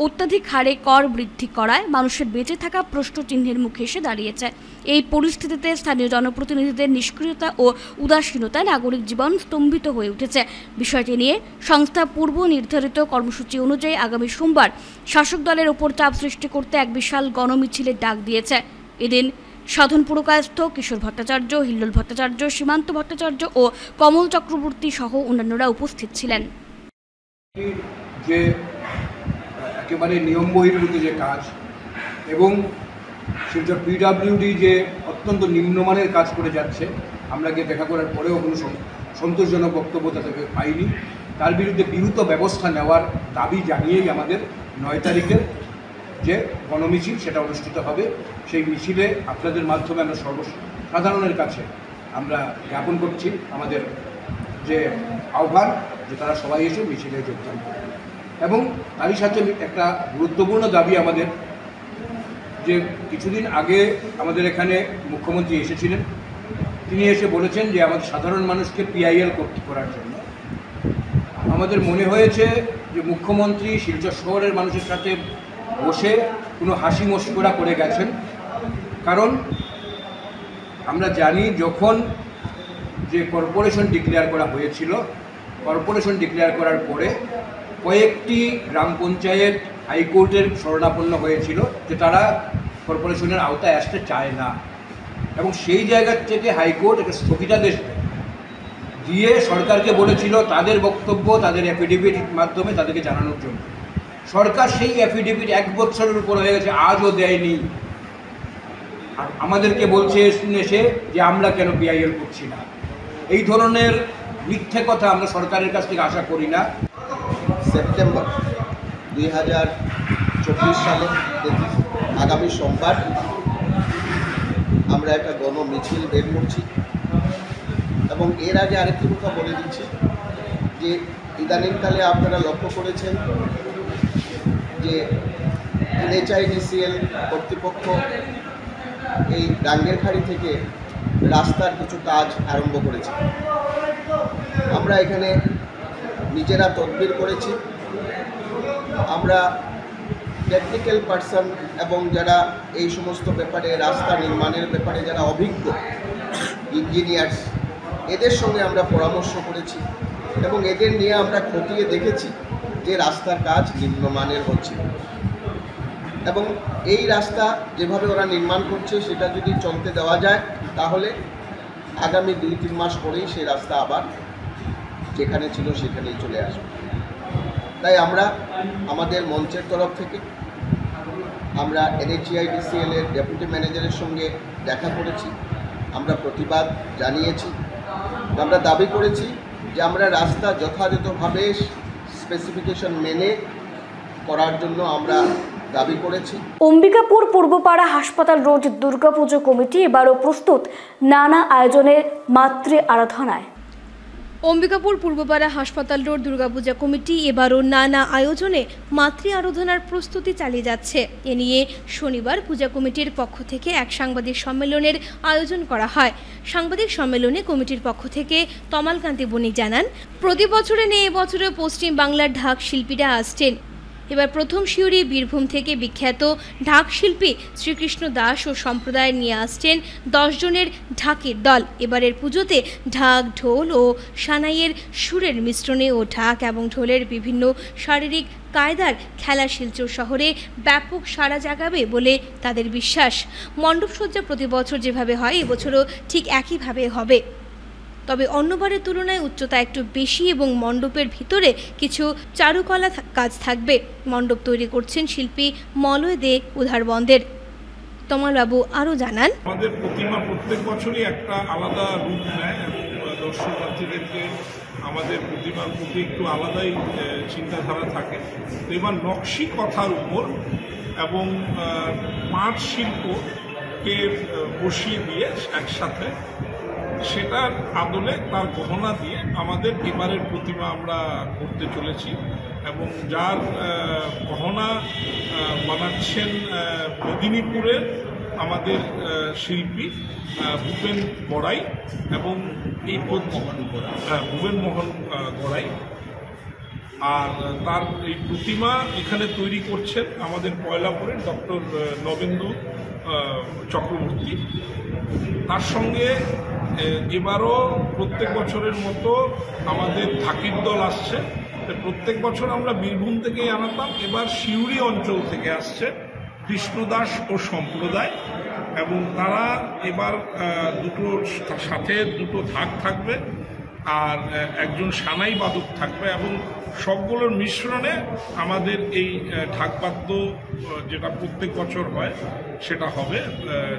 অত্যাধিক হারে কর বৃদ্ধি করায় মানুষের বেঁচে থাকা প্রশ্নচিহ্নের মুখে এসে দাঁড়িয়েছে। এই পরিস্থিতিতে স্থানীয় জনপ্রতিনিধিদের নিষ্ক্রিয়তা ও উদাসীনতায় নাগরিক জীবন স্তম্ভিত হয়ে উঠেছে। বিষয়টি নিয়ে সংস্থা পূর্ব নির্ধারিত কর্মসূচি অনুযায়ী আগামী সোমবার শাসক দলের ওপর চাপ সৃষ্টি করতে এক বিশাল গণমিছিলের ডাক দিয়েছে। এদিন সাধন পুরকায়স্থ কিশোর ভট্টাচার্য, হিল্লোল ভট্টাচার্য, সীমান্ত ভট্টাচার্য ও কমল চক্রবর্তী সহ অন্যান্যরা উপস্থিত ছিলেন। যে একেবারে নিয়ম বহির্ভূত যে কাজ এবং শিলচর PWD যে অত্যন্ত নিম্নমানের কাজ করে যাচ্ছে, আমরা গিয়ে দেখা করার পরেও কোনো সন্তোষজনক বক্তব্য তাদেরকে পাইনি। তার বিরুদ্ধে বিহিত ব্যবস্থা নেওয়ার দাবি জানিয়েই আমাদের 9 তারিখের যে গণমিছিল সেটা অনুষ্ঠিত হবে। সেই মিছিলে আপনাদের মাধ্যমে আমরা সর্বসাধারণের কাছে আমরা জ্ঞাপন করছি আমাদের যে আহ্বান যে তারা সবাই এসে মিছিলে যোগদান করে। এবং তারই সাথে একটা গুরুত্বপূর্ণ দাবি আমাদের, যে কিছুদিন আগে আমাদের এখানে মুখ্যমন্ত্রী এসেছিলেন, তিনি এসে বলেছেন যে আমাদের সাধারণ মানুষকে PIL করার জন্য। আমাদের মনে হয়েছে যে মুখ্যমন্ত্রী শিলচর শহরের মানুষের সাথে বসে কোনো হাসি মস্করা করে গেছেন। কারণ আমরা জানি যখন যে কর্পোরেশন ডিক্লেয়ার করা হয়েছিল, কর্পোরেশন ডিক্লেয়ার করার পরে কয়েকটি গ্রাম পঞ্চায়েত হাইকোর্টের শরণাপন্ন হয়েছিল যে তারা কর্পোরেশনের আওতায় আসতে চায় না, এবং সেই জায়গা থেকে হাইকোর্ট একটা স্থগিতাদেশ দিয়ে সরকারকে বলেছিল তাদের বক্তব্য তাদের অ্যাফিডেভিট মাধ্যমে তাদেরকে জানানোর জন্য। সরকার সেই অ্যাফিডেভিট 1 বছরের উপর হয়ে গেছে, আজও দেয়নি। আর আমাদেরকে বলছে এসে যে আমরা কেন PIL করছি না। এই ধরনের মিথ্যে কথা আমরা সরকারের কাছ থেকে আশা করি না। সেপ্টেম্বর 2024 সালে আগামী সোমবার আমরা একটা গণমিছিল বের করছি, এবং এর আগে আরেকটি কথা বলে দিচ্ছি যে ইদানিংকালে আপনারা লক্ষ্য করেছেন যে NHIDCL কর্তৃপক্ষ এই ডাঙ্গেরখাড়ি থেকে রাস্তার কিছু কাজ আরম্ভ করেছে। আমরা এখানে নিজেরা তদবির করেছি। আমরা টেকনিক্যাল পার্সন এবং যারা এই সমস্ত ব্যাপারে রাস্তা নির্মাণের ব্যাপারে যারা অভিজ্ঞ ইঞ্জিনিয়ার্স, এদের সঙ্গে আমরা পরামর্শ করেছি এবং এদের নিয়ে আমরা খতিয়ে দেখেছি যে রাস্তার কাজ নিম্নমানের হচ্ছে এবং এই রাস্তা যেভাবে ওরা নির্মাণ করছে সেটা যদি চলতে দেওয়া যায় তাহলে আগামী 2-3 মাস পরেই সেই রাস্তা আবার যেখানে ছিল সেখানেই চলে আসবে। তাই আমরা আমাদের মঞ্চের তরফ থেকে আমরা NHAIDCL এর ডেপুটি ম্যানেজারের সঙ্গে দেখা করেছি, আমরা প্রতিবাদ জানিয়েছি, আমরা দাবি করেছি যে আমরা রাস্তা যথাযথভাবে স্পেসিফিকেশন মেনে করার জন্য আমরা দাবি করেছি। অম্বিকাপুর পূর্বপাড়া হাসপাতাল রোড দুর্গাপুজো কমিটি এবারও প্রস্তুত নানা আয়োজনের মাতৃ আরাধনায়। অম্বিকাপুর পূর্বপাড়া হাসপাতাল রোড দুর্গাপূজা কমিটি এবারও নানা আয়োজনে মাতৃ আরাধনার প্রস্তুতি চালিয়ে যাচ্ছে। এ নিয়ে শনিবার পূজা কমিটির পক্ষ থেকে এক সাংবাদিক সম্মেলনের আয়োজন করা হয়। সাংবাদিক সম্মেলনে কমিটির পক্ষ থেকে তমালকান্তি বণিক জানান, প্রতি বছরে নিয়ে এবছরও পশ্চিম বাংলার ঢাক শিল্পীরা আসছেন। এবার প্রথম শিউরি বীরভূম থেকে বিখ্যাত ঢাক শিল্পী শ্রীকৃষ্ণ দাস ও সম্প্রদায় নিয়ে আসছেন 10 জনের ঢাকের দল। এবারের পুজোতে ঢাক, ঢোল ও সানাইয়ের সুরের মিশ্রণে ও ঢাক এবং ঢোলের বিভিন্ন শারীরিক কায়দার খেলা শিলচর শহরে ব্যাপক সাড়া জাগাবে বলে তাদের বিশ্বাস। মণ্ডপসজ্জা প্রতি বছর যেভাবে হয় এবছরও ঠিক একইভাবে হবে, তবে অন্যবারের তুলনায় উচ্চতা একটু বেশি এবং মণ্ডপের ভিতরে কিছু চারুকলা কাজ থাকবে। মণ্ডপ তৈরি করছেন শিল্পী মলয় দে উধারবন্দের। তমালবাবু আরও জানান, আমাদের প্রতিমা প্রত্যেক বছরই একটা আলাদা রূপ নেয় এবং দর্শনার্থীদেরকে আমাদের প্রতিমার প্রতি একটু আলাদাই চিন্তাধারা থাকে। তো এবার নকশি কথার উপর এবং পাট শিল্পকে বসিয়ে দিয়ে একসাথে সেটার আদলে তার গহনা দিয়ে আমাদের এবারের প্রতিমা আমরা করতে চলেছি এবং যার গহনা বানাচ্ছেন মেদিনীপুরের আমাদের শিল্পী ভূপেন গড়াই এবং এই ভুবন মোহন গড়াই, আর তার এই প্রতিমা এখানে তৈরি করছেন আমাদের পয়লাপুরের ডক্টর নবেন্দু চক্রবর্তী। তার সঙ্গে এবারও প্রত্যেক বছরের মতো আমাদের ঢাকির দল আসছে। প্রত্যেক বছর আমরা বীরভূম থেকেই আনাতাম, এবার সিউড়ি অঞ্চল থেকে আসছে কৃষ্ণদাস ও সম্প্রদায় এবং তারা এবার সাথে দুটো ঢাক থাকবে আর একজন সানাই বাদক থাকবে এবং সবগুলোর মিশ্রণে আমাদের এই ঢাকবাদ্য যেটা প্রত্যেক বছর হয় সেটা হবে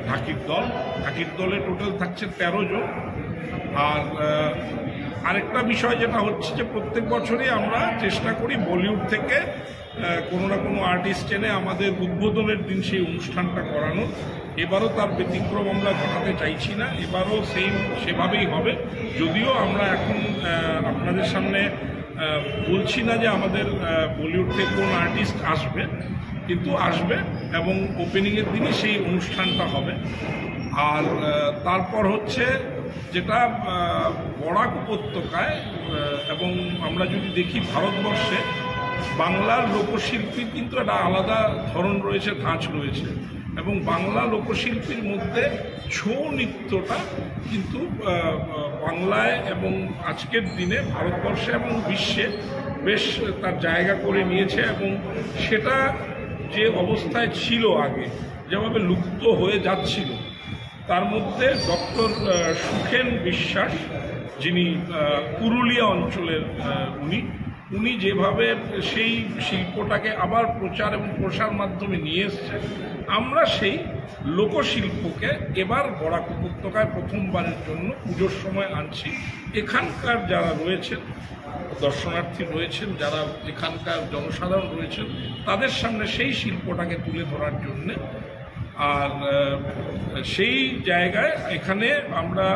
ঢাকির দল। ঢাকির দলে টোটাল থাকছে 13 জন। আর আরেকটা বিষয় যেটা হচ্ছে যে প্রত্যেক বছরই আমরা চেষ্টা করি বলিউড থেকে কোনো না কোনো আর্টিস্ট এনে আমাদের উদ্বোধনের দিন সেই অনুষ্ঠানটা করানো। এবারও তার ব্যতিক্রম আমরা ঘটাতে চাইছি না, এবারও সেভাবেই হবে। যদিও আমরা এখন আপনাদের সামনে বলছি না যে আমাদের বলিউড থেকে কোন আর্টিস্ট আসবে, কিন্তু আসবে এবং ওপেনিংয়ের দিনই সেই অনুষ্ঠানটা হবে। আর তারপর হচ্ছে যেটা বরাক উপত্যকায় এবং আমরা যদি দেখি ভারতবর্ষে বাংলার লোকশিল্পীর কিন্তু একটা আলাদা ধরন রয়েছে, ধাঁচ রয়েছে এবং বাংলা লোকশিল্পীর মধ্যে ছৌ নৃত্যটা কিন্তু বাংলায় এবং আজকের দিনে ভারতবর্ষে এবং বিশ্বে বেশ তার জায়গা করে নিয়েছে এবং সেটা যে অবস্থায় ছিল আগে, যেভাবে লুপ্ত হয়ে যাচ্ছিল, তার মধ্যে ডক্টর সুখেন বিশ্বাস, যিনি পুরুলিয়া অঞ্চলের উনি যেভাবে সেই শিল্পটাকে আবার প্রচার এবং প্রসার মাধ্যমে নিয়ে এসছে, আমরা সেই লোকশিল্পকে এবার বরাক উপত্যকায় প্রথমবারের জন্য পুজোর সময় আনছি। এখানকার যারা রয়েছেন দর্শনার্থী রয়েছেন, যারা এখানকার জনসাধারণ রয়েছেন, তাদের সামনে সেই শিল্পটাকে তুলে ধরার জন্যে। আর সেই জায়গায় এখানে আমরা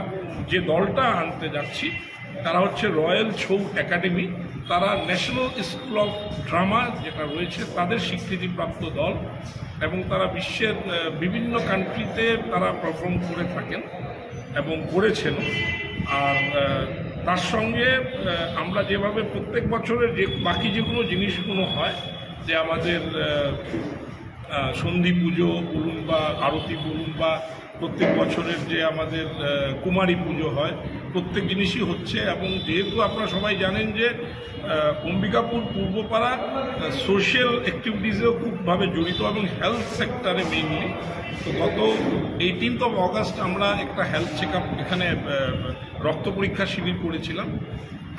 যে দলটা আনতে যাচ্ছি তারা হচ্ছে রয়্যাল ছৌ একাডেমি, তারা ন্যাশনাল স্কুল অফ ড্রামা যেটা রয়েছে তাদের স্বীকৃতিপ্রাপ্ত দল এবং তারা বিশ্বের বিভিন্ন কান্ট্রিতে তারা পারফর্ম করে থাকেন এবং করেছেন। আর তার সঙ্গে আমরা যেভাবে প্রত্যেক বছরের যে বাকি যেগুলো জিনিসগুলো হয়, যে আমাদের সন্ধি পুজো বলুন বা আরতি বলুন বা প্রত্যেক বছরের যে আমাদের কুমারী পুজো হয়, প্রত্যেক জিনিসই হচ্ছে। এবং যেহেতু আপনারা সবাই জানেন যে অম্বিকাপুর পূর্বপাড়া সোশ্যাল অ্যাক্টিভিটিসেও খুবভাবে জড়িত এবং হেলথ সেক্টরে মেইনলি। তো গত 18 অগাস্ট আমরা একটা হেলথ চেক আপ এখানে রক্ত পরীক্ষা শিবির করেছিলাম।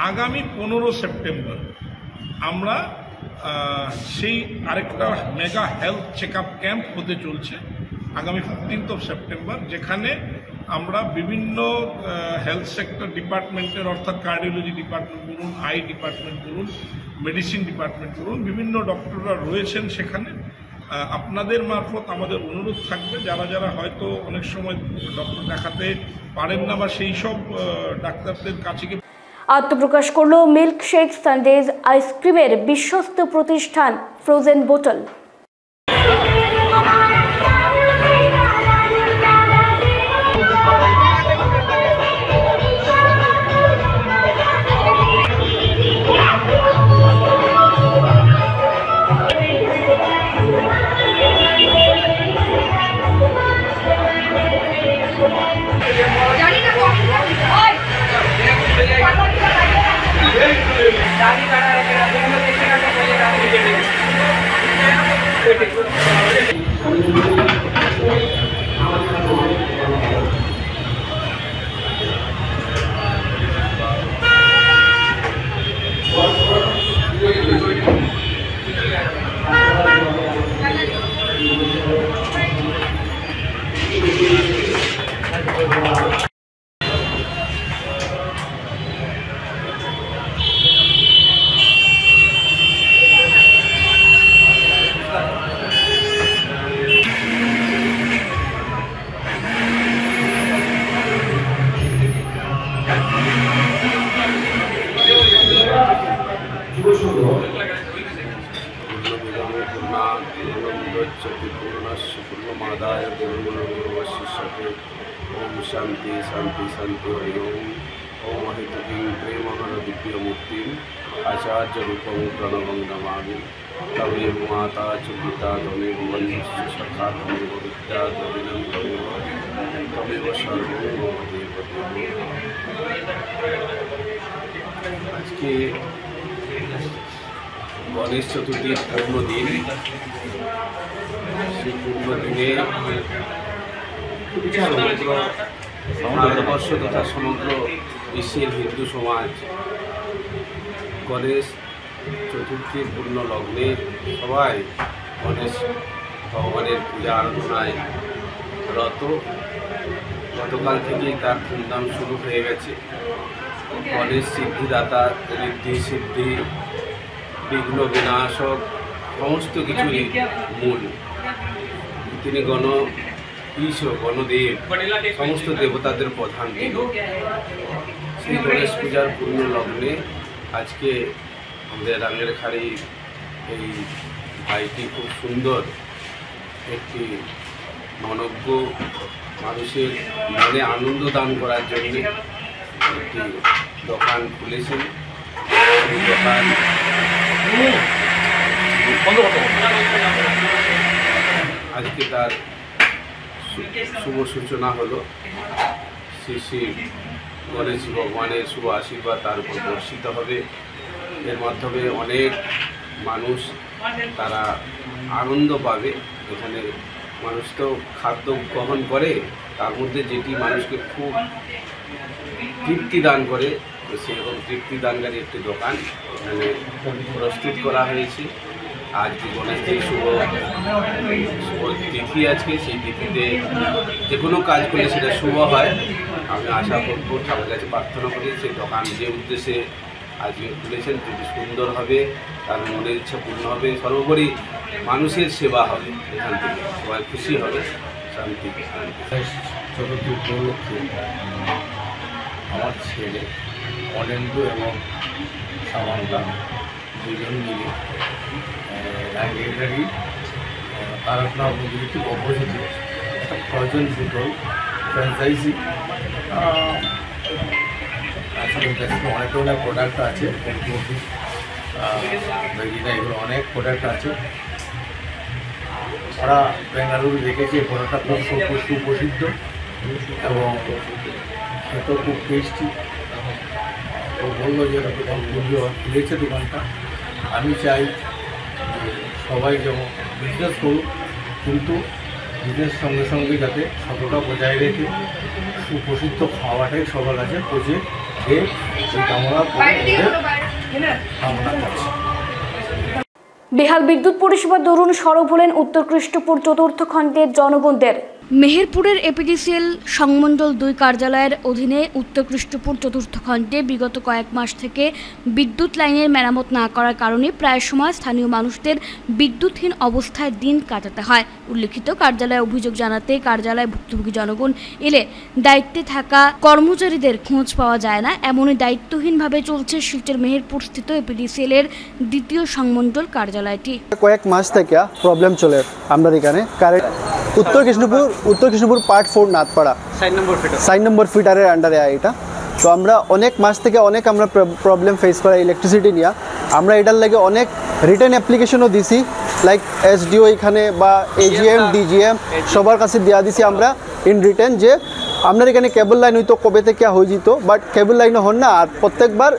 আগামী 15 সেপ্টেম্বর আমরা সেই আরেকটা mega health check up camp হতে চলছে আগামী 15 সেপ্টেম্বর, যেখানে আমরা বিভিন্ন হেলথ সেক্টর ডিপার্টমেন্টের অর্থাৎ কার্ডিওলজি ডিপার্টমেন্ট বলুন, আই ডিপার্টমেন্ট বলুন, মেডিসিন ডিপার্টমেন্ট বলুন, বিভিন্ন ডক্টররা রয়েছেন সেখানে। আপনাদের মারফত আমাদের অনুরোধ থাকবে, যারা যারা হয়তো অনেক সময় ডক্টর দেখাতে পারেন না বা সেই সব ডাক্তারদের কাছে আত্মপ্রকাশ করলো মিল্ক শেক সানডেজ আইসক্রিমের বিশ্বস্ত প্রতিষ্ঠান ফ্রোজেন বোতল। शांति शांति शांति हरि ओम ओम हेतुकिं प्रेमहर दिव्यमूर्तिं आचार्य रूपं प्रणवं नमामि तमेव माता च पिता तमेव बन्धुश्च सखा तमेव विद्या द्रविणं तमेव सर्वं मम देवदेव। आज के गणेश चतुर्थीर पूर्ण दिन, সেই পূর্ণ দিনে সমগ্র ভারতবর্ষ তথা সমগ্র বিশ্বের হিন্দু সমাজ গণেশ চতুর্থীর পূর্ণ লগ্নে সবাই গণেশ ভগবানের পূজা আরাধনায় রত। গতকাল থেকেই তার ধুমধাম শুরু হয়ে গেছে। গণেশ সিদ্ধিদাতা, ঋদ্ধি সিদ্ধি, বিঘ্ন বিনাশক সমস্ত কিছুরই মূল। তিনি ঈশ্বর গণদেব, সমস্ত দেবতাদের প্রধান। সেই গণেশ পূজার পূর্ণ লগ্নে আজকে আমাদের রাঙের খাড়ি এই ভাইটি খুব সুন্দর একটি মনজ্ঞ মানুষের মনে আনন্দ দান করার জন্য একটি দোকান খুলেছেন। দোকান আজকে তার শুভ সূচনা হলো। শ্রী শ্রী গণেশ ভগবানের শুভ আশীর্বাদ তার উপর বর্ষিত হবে। এর মাধ্যমে অনেক মানুষ তারা আনন্দ পাবে। এখানে মানুষ তো খাদ্য গ্রহণ করে, তার মধ্যে যেটি মানুষকে খুব তৃপ্তি দান করে, সেরকম তৃপ্তি দানকারী একটি দোকান এখানে প্রস্তুত করা হয়েছে। আজকে গণেশজির শুভ তিথি আজকে, সেই তিথিতে যে কোনো কাজ করলে সেটা শুভ হয়। আমি আশা করবো, ঠাকুরের কাছে প্রার্থনা করি সেই দোকান যে উদ্দেশ্যে আজকে খুলেছেন যদি সুন্দর হবে, তার মনের ইচ্ছা পূর্ণ হবে, সর্বোপরি মানুষের সেবা হবে, এখান থেকে সবাই খুশি হবে, শান্তি। চতুর্থী উপলক্ষে আমার ছেলে অনেন্দু এবং সামান্তা দুজন মিলে লাইব্রেরি তারকনা মন্দিরের অপোজিটে একটা ফ্রোজেন বোতল ফ্র্যাঞ্চাইজি ইন্ডাস্ট্রি অনেক ধরনের প্রোডাক্ট আছে, এগুলো অনেক প্রোডাক্ট আছে। ওরা বেঙ্গালুরু দেখেছে প্রোডাক্টটা খুব সুপ্রসিদ্ধ এবং এত খুব টেস্টি। তো বললো যে দোকান খুলেছে দোকানটা। আমি চাই যে সবাই যেমন বিজনেস করুক, কিন্তু বিজনেস সঙ্গে সঙ্গে যাতে সততা বজায় রেখে সুপ্রসিদ্ধ খাওয়াটাই সবার কাছে পৌঁছে দিয়ে এই কামনা করছি। বেহাল বিদ্যুৎ পরিষেবা দরুন সরব হলেন উত্তর কৃষ্ণপুর চতুর্থ খণ্ডের জনগণদের। মেহেরপুরের এপিডিসিএল সংমণ্ডল 2 কার্যালয়ের অধীনে উত্তর কৃষ্ণপুর চতুর্থ খণ্ডে বিগত কয়েক মাস থেকে বিদ্যুৎ লাইনের মেরামত না করার কারণে প্রায় সময় স্থানীয় মানুষদের বিদ্যুৎহীন অবস্থায় দিন কাটাতে হয়। উল্লেখিত কার্যালয়ে অভিযোগ জানাতে কার্যালয়ে ভুক্তভোগী জনগণ এলে দায়িত্বে থাকা কর্মচারীদের খোঁজ পাওয়া যায় না। এমনই দায়িত্বহীনভাবে চলছে শিলচর মেহেরপুর স্থিত এপিডিসিএল এর 2য় সংমণ্ডল কার্যালয়টি। কয়েক মাস থেকে প্রবলেম চলে আমরা এখানে উত্তর কৃষ্ণপুর পার্ট 4 নাথপাড়া 7 নম্বর ফিটারের আন্ডারে এটা। তো আমরা অনেক মাস থেকে আমরা প্রবলেম ফেস করা ইলেকট্রিসিটি নিয়ে। আমরা এটার লাগে অনেক রিটার্ন অ্যাপ্লিকেশনও দিছি, লাইক এসডিও এখানে বা এজিএম ডিজিএম সবার কাছে দেওয়া দিছি আমরা ইন রিটার্ন যে আপনার এখানে কেবল লাইন হইতো কবে থেকে হয়ে যেত, বাট কেবল লাইনও হন না। আর প্রত্যেকবার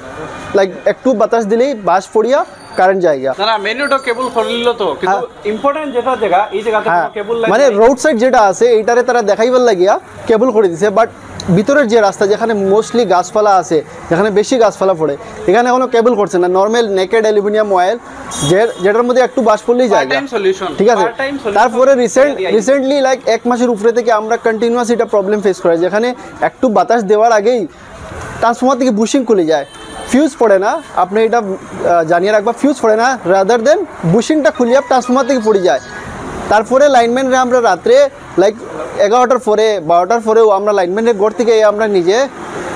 লাইক একটু বাতাস দিলেই বাস পড়িয়া কারেন্ট জায়গা না মেনুটা কেবল খলিল তো, কিন্তু ইম্পর্টেন্ট যেটা জায়গা এই জায়গাতে কেবল লাইন মানে রোড সাইড যেটা আছে এইটারে তারা দেখাইবার লাগিয়া কেবল করে দিছে, বাট ভিতরের যে রাস্তা যেখানে মোস্টলি গাছপালা আছে, যেখানে বেশি গাছপালা পড়ে, এখানে এখনো কেবল করছে না। নর্মাল নেকেড অ্যালুমিনিয়াম অয়েল যেটার মধ্যে একটু বাস পড়লেই যায়, ঠিক আছে। তারপরে রিসেন্টলি লাইক 1 মাসের উপরে থেকে আমরা কন্টিনিউয়াস এটা প্রবলেম ফেস করি, যেখানে একটু বাতাস দেওয়ার আগেই ট্রান্সফর্মার থেকে বুশিং খুলে যায়, ফিউজ পড়ে না। আপনি এটা জানিয়ে রাখবা, ফিউজ পড়ে না, রাদার দেন বুশিংটা খুলিয়া ট্রান্সফর্মার থেকে পড়ে যায়। তারপরে লাইনম্যানরা আমরা রাত্রে লাইক 11টার পরে 12টার পরেও আমরা লাইনম্যানের ঘর থেকে আমরা নিজে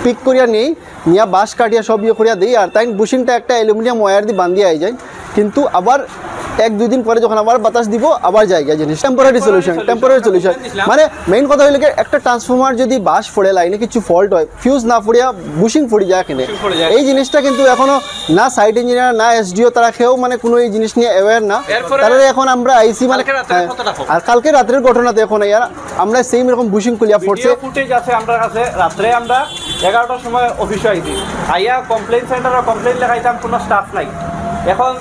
পিক করিয়া নিয়ে বাঁশ কাটিয়া সব ইয়ে করিয়া দিই। আর তাই বুশিংটা একটা অ্যালুমিনিয়াম ওয়্যার দিয়ে বান্ধিয়ে আই যায়, কিন্তু আবার 1-2 দিন পরে যখন আবার বাতাস দিব আবার জায়গা জিনিস টেম্পোরারি সলিউশন। মানে মেইন কথা হইলে একটা ট্রান্সফর্মার যদি বাস পড়ে লাইনে কিছু ফল্ট হয়, ফিউজ না পড়িয়া বুশিং পড়ে যায় এখানে। এই জিনিসটা কিন্তু এখনো না সাইট ইঞ্জিনিয়ার না এসডিও তারা খেয়েও মানে কোনো এই জিনিস নিয়ে অ্যাওয়ার না। তাহলে এখন আমরা আইসি মানে আর কালকে রাত্রের ঘটনাতে এখন আমরা সেম এরকম বুশিং খুলিয়া পড়ছে। ফুটেজ আছে আমার কাছে, রাত্রে আমরা 11টার সময় অফিসে আইছি, আইয়া কমপ্লেইন সেন্টারে কমপ্লেইন লেখাইতাম, কোনো স্টাফ নাই। এখন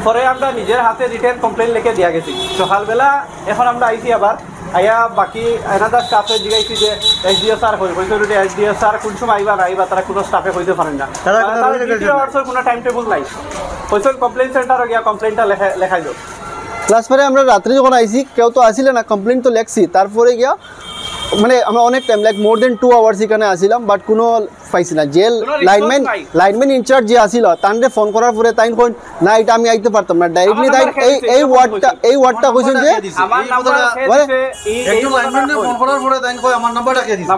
পরে আমরা নিজের হাতে রিটার্ন কমপ্লেইন লিখে দিয়া গেছি সকালবেলা। এখন আমরা আইছি আবার আইয়া বাকি এনাদার স্টাফে জিগাইছি যে এসডিও স্যার হইতে এসডিও স্যার কোন সময় আইবা তারা কোনো স্টাফে হইতে পারেন না, কোনো টাইম টেবল নাই। হইসল কমপ্লেইন সেন্টারে গিয়া কমপ্লেইনটা লেখাইল। প্লাস পরে আমরা রাত্রে যখন আইছি কেউ তো আসিলে না, কমপ্লেইন তো লেখছি। তারপরে গিয়া মানে আমরা অনেক টাইম লাইক মোর দেন 2 আওয়ার্স এখানে আসিলাম, বাট কোনো পাইছি না। যে লাইনম্যান ইনচার্জ যে আসিল তানরে ফোন করার পরে তাই কই না এটা আমি আইতে পারতাম না, ডাইরেক্টলি তাই এই ওয়ার্ডটা কইছেন যে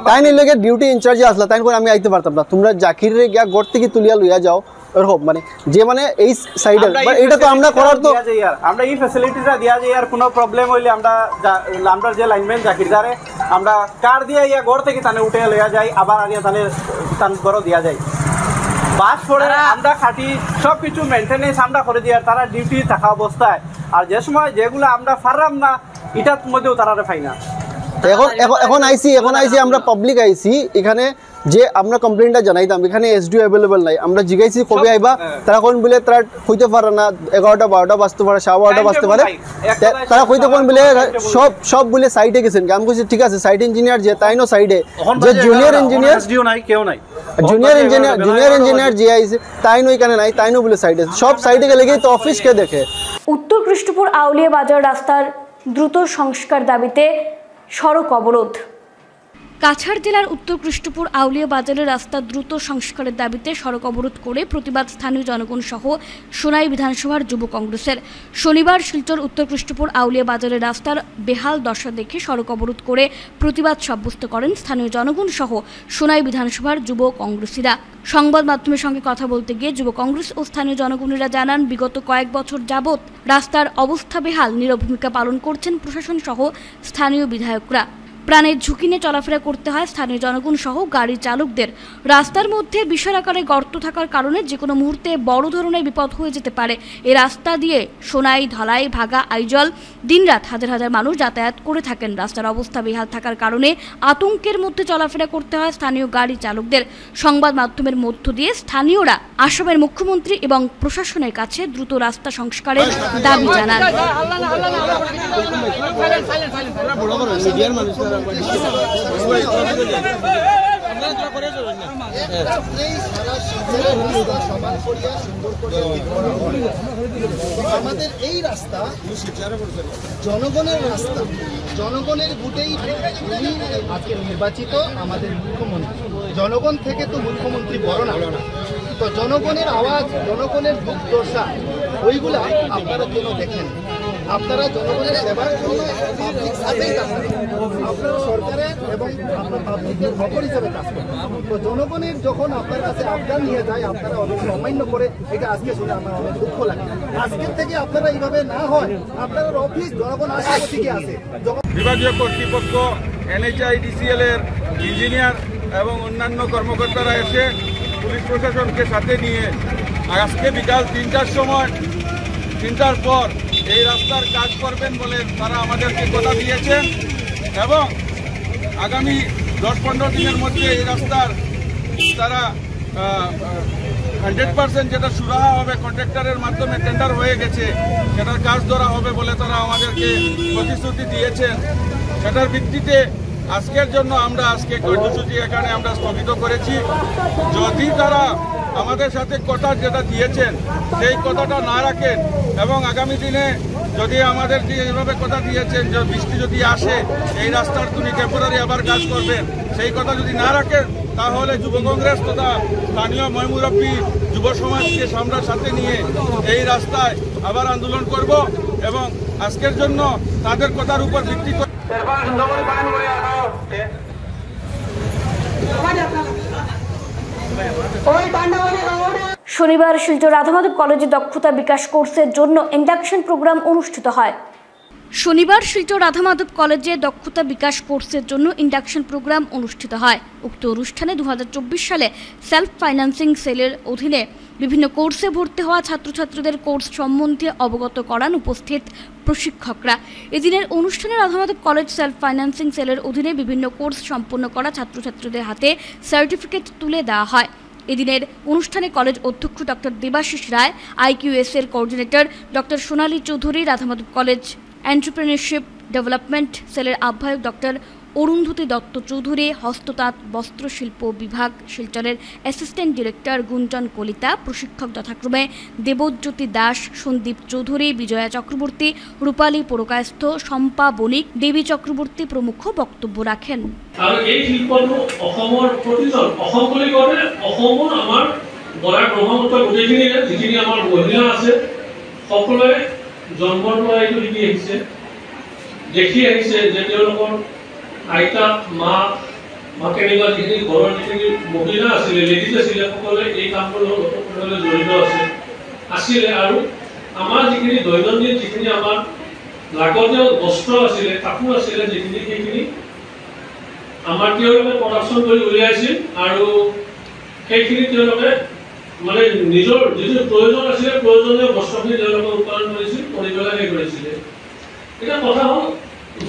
তাই নিলে ডিউটি ইনচার্জে আসলা, তাই কই আমি আইতে পারতাম না, তোমরা জাকিরে গিয়া ঘর থেকে তুলিয়া লইয়া যাও। এরকম মানে যে মানে এই সাইডের এটা তো আমরা করার তো আমরা এই ফ্যাসিলিটিটা দেয়া যায়। আর কোনো প্রবলেম হইলে আমরা যে লাইনম্যান জাকির যারে আমরা কার দিয়ে ইয়া ঘর থেকে তানে উঠে লইয়া যাই, আবার আনিয়া তান ঘরও দেওয়া যায়। বাস পড়ে আমরা খাটি সব কিছু মেনটেনেন্স আমরা করে দিই, আর তারা ডিউটি থাকা অবস্থায়। আর যে সময় যেগুলো আমরা পারলাম না এটার মধ্যেও তারা পাই না। এখন আইসি আমরা পাবলিক আইসি এখানে যে আমরা কমপ্লেইনটা জানাইতাম, এখানে এসডিও অ্যাভেলেবল নাই। আমরা জিজ্ঞাসি কবে আইবা, তারা কোন বলে তারা হইতে পারে না, 11টা 12টা বাজতে পারে, 12:30 বাজতে পারে। তারা কইতে কোন বলে সব বলে সাইডে গেছেন। আমি কইছি ঠিক আছে, সাইট ইঞ্জিনিয়ার যে তাইনো সাইডে, যে জুনিয়র ইঞ্জিনিয়ার এসডিও নাই, কেউ নাই, জুনিয়র ইঞ্জিনিয়ার যে আইছে তাইনো এখানে নাই, তাইনো বলে সাইডে। সব সাইডে গেলে তো অফিস কে দেখে। উত্তর কৃষ্ণপুর আউলিয়া বাজার রাস্তার দ্রুত সংস্কার দাবিতে সড়ক অবরোধ। কাছাড় জেলার উত্তর কৃষ্ণপুর আউলিয়া বাজারের রাস্তা দ্রুত সংস্কারের দাবিতে সড়ক অবরোধ করে প্রতিবাদ স্থানীয় জনগণ সহ সোনাই বিধানসভার যুব কংগ্রেসের। শনিবার শিলচর উত্তর কৃষ্ণপুর আউলিয়া বাজারের রাস্তার বেহাল দশা দেখে সড়ক অবরোধ করে প্রতিবাদ সাব্যস্ত করেন স্থানীয় জনগণ সহ সোনাই বিধানসভার যুব কংগ্রেসীরা। সংবাদ মাধ্যমের সঙ্গে কথা বলতে গিয়ে যুব কংগ্রেস ও স্থানীয় জনগণেরা জানান, বিগত কয়েক বছর যাবৎ রাস্তার অবস্থা বেহাল, নীরব ভূমিকা পালন করছেন প্রশাসন সহ স্থানীয় বিধায়করা। প্রাণের ঝুঁকি নিয়ে চলাফেরা করতে হয় স্থানীয় জনগণ সহ গাড়ি চালকদের। রাস্তার মধ্যে বিশাল আকারে গর্ত থাকার কারণে যে কোনো মুহূর্তে বড় ধরনের বিপদ হয়ে যেতে পারে। এই রাস্তা দিয়ে সোনাই, ধলাই, ভাগা, আইজল দিনরাত হাজার হাজার মানুষ যাতায়াত করে থাকেন। রাস্তার অবস্থা বেহাল থাকার কারণে আতঙ্কের মধ্যে চলাফেরা করতে হয় স্থানীয় গাড়ি চালকদের। সংবাদ মাধ্যমের মধ্য দিয়ে স্থানীয়রা আসামের মুখ্যমন্ত্রী এবং প্রশাসনের কাছে দ্রুত রাস্তা সংস্কারের দাবি জানান। আমাদের এই রাস্তা জনগণের রাস্তা, জনগণের ভোটেই আজকে নির্বাচিত আমাদের মুখ্যমন্ত্রী। জনগণ থেকে তো মুখ্যমন্ত্রী বড় না, তো জনগণের আওয়াজ, জনগণের দুঃখ দশা ওইগুলা আপনারা কেন দেখেন? আপনারা জনগণের সেবার জন্য পাবলিক সাথেই কাজ করেন, আপনারা সরকারের এবং আপনার পাবলিকের খবর হিসেবে কাজ করেন। তো জনগণের যখন আপনার কাছে আবদার নিয়ে যায়, আপনারা অবশ্যই অমান্য করে, এটা আজকে শুনে আমার অনেক দুঃখ লাগে। আজকের থেকে আপনারা এইভাবে না হয়, আপনার অফিস জনগণ আসে থেকে আসে। বিভাগীয় কর্তৃপক্ষ, NHIDCL এর ইঞ্জিনিয়ার এবং অন্যান্য কর্মকর্তারা এসে পুলিশ প্রশাসনকে সাথে নিয়ে আজকে বিকাল 3টার সময়, 3টার পর এই রাস্তার কাজ করবেন বলে তারা আমাদেরকে কথা দিয়েছেন এবং আগামী 10-15 দিনের মধ্যে এই রাস্তার তারা 100% যেটা সুরাহা হবে, কন্ট্রাক্টরের মাধ্যমে টেন্ডার হয়ে গেছে, সেটার কাজ ধরা হবে বলে তারা আমাদেরকে প্রতিশ্রুতি দিয়েছেন। সেটার ভিত্তিতে আজকের জন্য আমরা আজকে কর্মসূচি এখানে আমরা স্থগিত করেছি। যদি তারা আমাদের সাথে কথা যেটা দিয়েছেন সেই কথাটা না রাখেন এবং আগামী দিনে যদি আমাদের যে এইভাবে কথা দিয়েছেন যে বৃষ্টি যদি আসে এই রাস্তার তুমি টেম্পোরারি আবার কাজ করবেন, সেই কথা যদি না রাখেন তাহলে যুব কংগ্রেস তথা স্থানীয় ময়মুরব্বী যুব সমাজকে আমরা সাথে নিয়ে এই রাস্তায় আবার আন্দোলন করব এবং আজকের জন্য তাদের কথার উপর ভিত্তি করে শনিবার শিলচর রাধামাধব কলেজে দক্ষতা বিকাশ কোর্সের জন্য ইন্ডাকশন প্রোগ্রাম অনুষ্ঠিত হয়। শনিবার শিলচর রাধামাধব কলেজে দক্ষতা বিকাশ কোর্সের জন্য ইন্ডাকশন প্রোগ্রাম অনুষ্ঠিত হয়। উক্ত অনুষ্ঠানে 2024 সালে সেলফ ফাইন্যান্সিং সেলের অধীনে বিভিন্ন কোর্সে ভর্তি হওয়া ছাত্রছাত্রীদের কোর্স সম্বন্ধে অবগত করান উপস্থিত প্রশিক্ষকরা। এদিনের অনুষ্ঠানে রাধামাধব কলেজ সেলফ ফাইন্যান্সিং সেলের অধীনে বিভিন্ন কোর্স সম্পন্ন করা ছাত্রছাত্রীদের হাতে সার্টিফিকেট তুলে দেওয়া হয়। এদিনের অনুষ্ঠানে কলেজ অধ্যক্ষ ডক্টর দেবাশিস রায়, IQS এর coordinator doctor Sonali Chowdhury, Radhamadhab college entrepreneurship development সেলের আহ্বায়ক ডক্টর অরুন্ধতী দত্ত চৌধুরী, হস্ততাঁত বস্ত্রশিল্প বিভাগ শিলচরের অ্যাসিস্ট্যান্ট ডিরেক্টর গুঞ্জন কলিতা, প্রশিক্ষক যথাক্রমে দেবজ্যোতি দাস, সন্দীপ চৌধুরী, বিজয়া চক্রবর্তী, রূপালী পুরকায়স্থ, শম্পা বণিক, দেবী চক্রবর্তী প্রমুখ বক্তব্য রাখেন। আৰু এই শিল্পটো অসমৰ প্ৰতিজন অসম বুলি ক'লে অসমৰ আমাৰ গড়াৰ ব্ৰহ্মপুত্ৰ গোটেইখিনিৰে যিখিনি আমাৰ মহিলা আছে সকলোৱে জন্মৰ পৰা এইটো শিকি আহিছে, দেখি আহিছে যে তেওঁলোকৰ আইতা মাকে এনেকুৱা যিখিনি ঘৰৰ যিখিনি মহিলা আছিলে, লেডিজ আছিলে, সকলোৱে এই কামটোৰ লগত জড়িত আছিলে। আৰু আমাৰ যিখিনি দৈনন্দিন যিখিনি আমাৰ লাগতীয়াল বস্ত্ৰ আছিলে, কাপোৰ আছিলে যিখিনি, সেইখিনি আমাৰ তেওঁলোকে প্ৰডাকশ্যন কৰি উলিয়াইছিল আৰু সেইখিনি তেওঁলোকে মানে নিজৰ যিটো প্ৰয়োজন আছিলে প্ৰয়োজনীয় বস্তুখিনি তেওঁলোকে উৎপাদন কৰিছিল, কৰি পেলাই সেই কৰিছিলে। এতিয়া কথা হ'ল